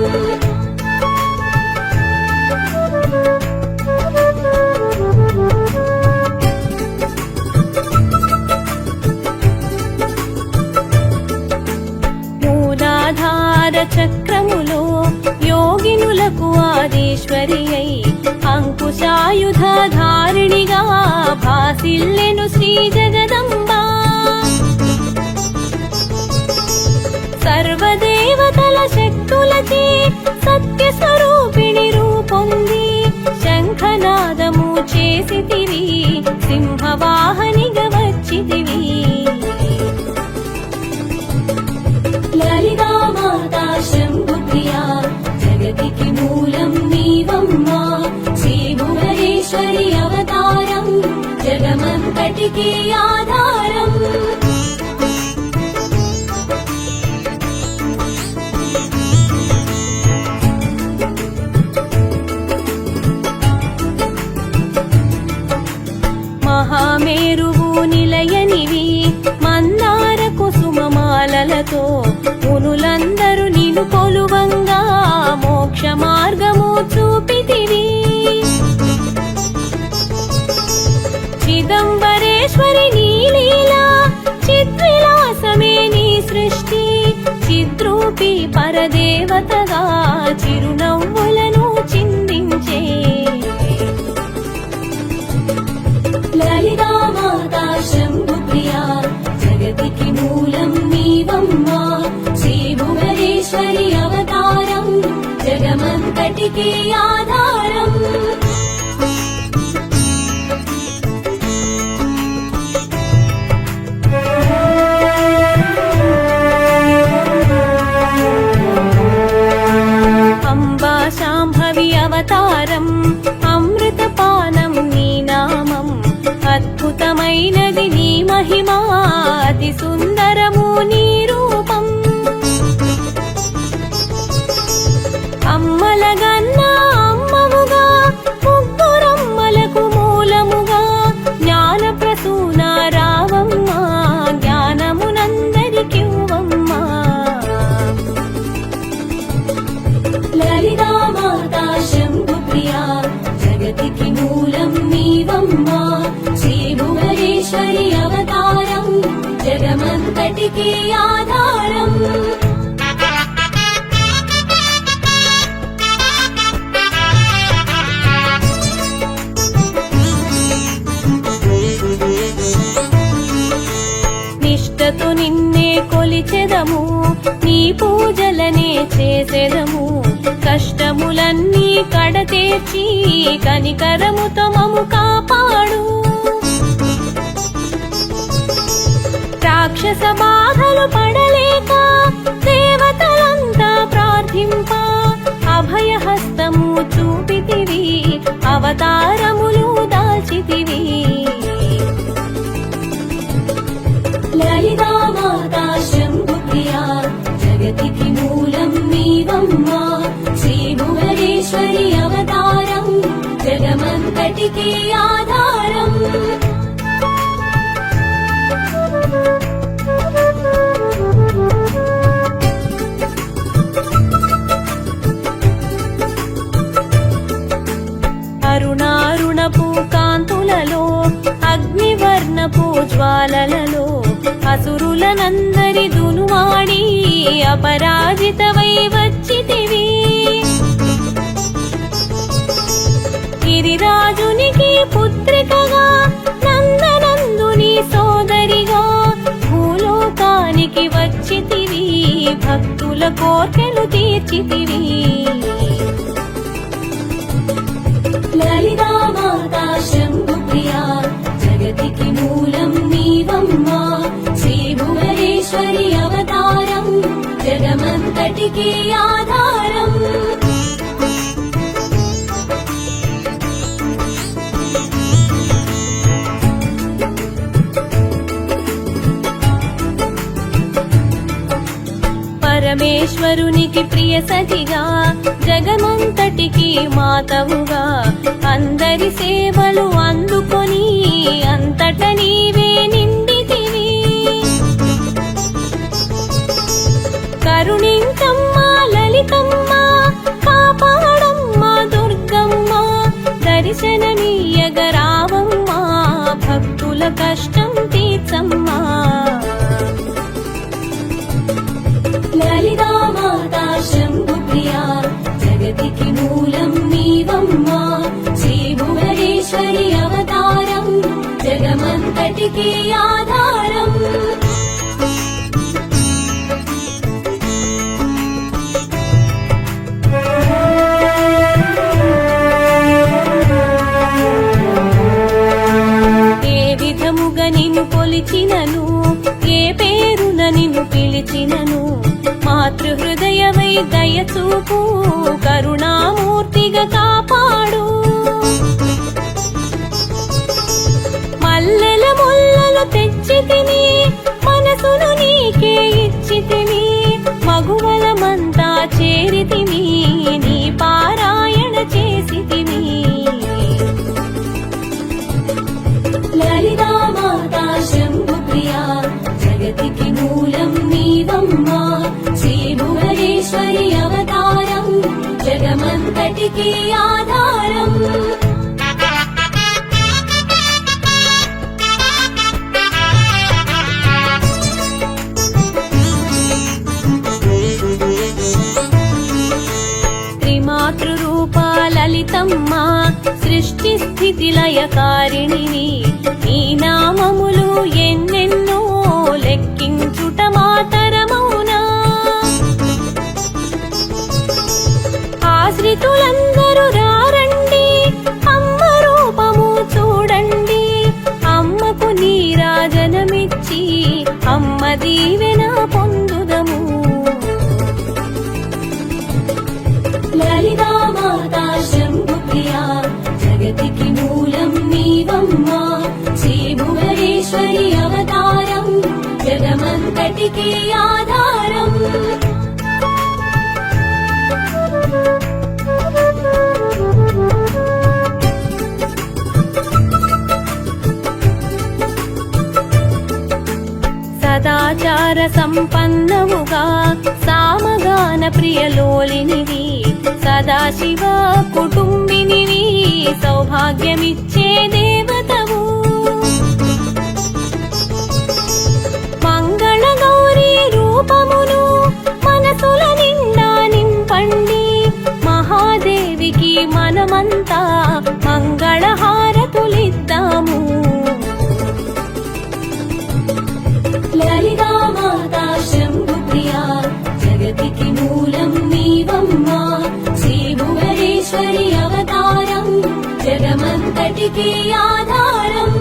మూలాధార చక్రములో యోగినులకు ఆదేశ్వరి అయి అంకుశాయుధారిణిగా భాసిల్లెను శ్రీ జగదంబా సర్వదేవతల శక్తులచే సత్య స్వరూపిణి రూపొంది శంఖనాదము చేసితివి సింహవాహనిగా వచ్చితివి లలితా మాతా శంభుప్రియా జగతికి మూలం నీవమ్మా శ్రీ భువనేశ్వరి అవతారం జగమంతటికి ఆధారం కృపతో మునులందరూ నిన్ను కొలువంగా మోక్ష మార్గము చూపితివి. చిదంబరేశ్వరి నీ లీలా చిద్విలాసమే నీ సృష్టి. చిద్రూపి పరదేవతగా చిరునవ్వులను చిందించే లలితా మాతా శంభు ప్రియా జగతికి మూలం నీవమ్మా. శ్రీ భువనేశ్వరి అవతారం జగమంతటికి ఆధారం. అంబా శాంభవి అవతారం అమృతపానం నీ నామం. అద్భుతమైనది నీ మహిమా అతి సుందరము నీ రూపం. అమ్మలగన్న అమ్మముగా ముగ్గురమ్మలకు మూలముగా జ్ఞాన ప్రసూన రావమ్మా. జ్ఞానమునందరికివ్వమ్మా. లలితా మాతా శంభు ప్రియా జగతికి మూలం నీవమ్మా. శ్రీ భువనేశ్వరి అవతారం జగమంతటికి ఆధారం. నిష్టతో నిన్నే కొలిచెదము నీ పూజలనే చేసెదము. కష్టములన్నీ కడతేర్చి కనికరముతో మము కాపాడు. రాక్షస బాధలు పడలేక దేవతలంతా ప్రార్థింప అభయహస్తము చూపితివి. అవతారములు దాల్చితివి. లలితా మాతా శంభు ప్రియా జగతికి మూలం నీవమ్మా. శ్రీ భువనేశ్వరి అవతారం జగమంతటికి ఆధారం. అరుణారుణపు కాంతులలో అగ్నివర్ణపు జ్వాలలలో అసురులనందరి దునువాడి అపరాజితవై వచ్చితివి. గిరిరాజునికి పుత్రికగా నందనందుని సోదరిగా భూలోకానికి వచ్చితివి. భక్తుల కోర్కెలు తీర్చితివి. లలితా మాతా శంభు ప్రియా జగతికి మూలం నీవమ్మా. శ్రీ భువనేశ్వరి అవతారం జగమంతటికి ఆధారం. పరమేశ్వరునికి ప్రియ సతిగా జగమంతటికి మాతవుగా అందరి సేవలు అందుకొని అంతట నీవే నిండితివి. కరుణించమ్మా లలితమ్మ కాపాడమ్మా దుర్గమ్మ. దర్శనమీయగరావమ్మా భక్తుల కష్టం తీర్చమ్మా. లలితా మాతా శంభు ప్రియా జగతికి మూలం నీవమ్మా. శ్రీ భువనేశ్వరి అవతారం జగమంతటికి ఆధారం. ఏ విధముగా నిన్ను కొలిచినను ఏ పేరున నిన్ను పిలిచినను మాతృహృదయమై దయచూపు కరుణామూర్తిగా కాపాడు. మల్లెల ముల్లలు తెచ్చితిని మనసును నీకే ఇచ్చితిని. మగువలమంతా చేరితిమి నీ పారాయణ చేసితిమి. లలితా మాతా శంభు ప్రియా జగతికి మూలం నీవమ్మ. భువనేశ్వరి అవతారం జగమంతటికి ఆధారం త్రిమాతృరూపా లలితమ్మ సృష్టి స్థితి లయకారిణిని నీ నామములు ఎన్నెన్నో లెక్కించుట మాతరమౌనా ఆశ్రితులందరూ రారండి అమ్మ రూపము చూడండి అమ్మకు నీరాజనమిచ్చి అమ్మ దీవెన పొందుదము లలితా మాతా శంభుప్రియా జగతికి మూలం నీవమ్మా శ్రీ భువనేశ్వరి అవతారం జగమంతటికి ఆధారం సదాచార సంపన్నముగా సామగాన ప్రియలోలినివి సదాశివ కుటుంబినివి సౌభాగ్యమిచ్చే దేవతవు మంగళ గౌరీ రూపమును మనసుల నిండా నింపండి మహాదేవికి మనమంతా మంగళహారతులిద్దాము లలితా మాతా శంభుప్రియా జగతికి మూలం నీవమ్మా శ్రీ భువనేశ్వరి అవతారం జగమంతటికి ఆధారం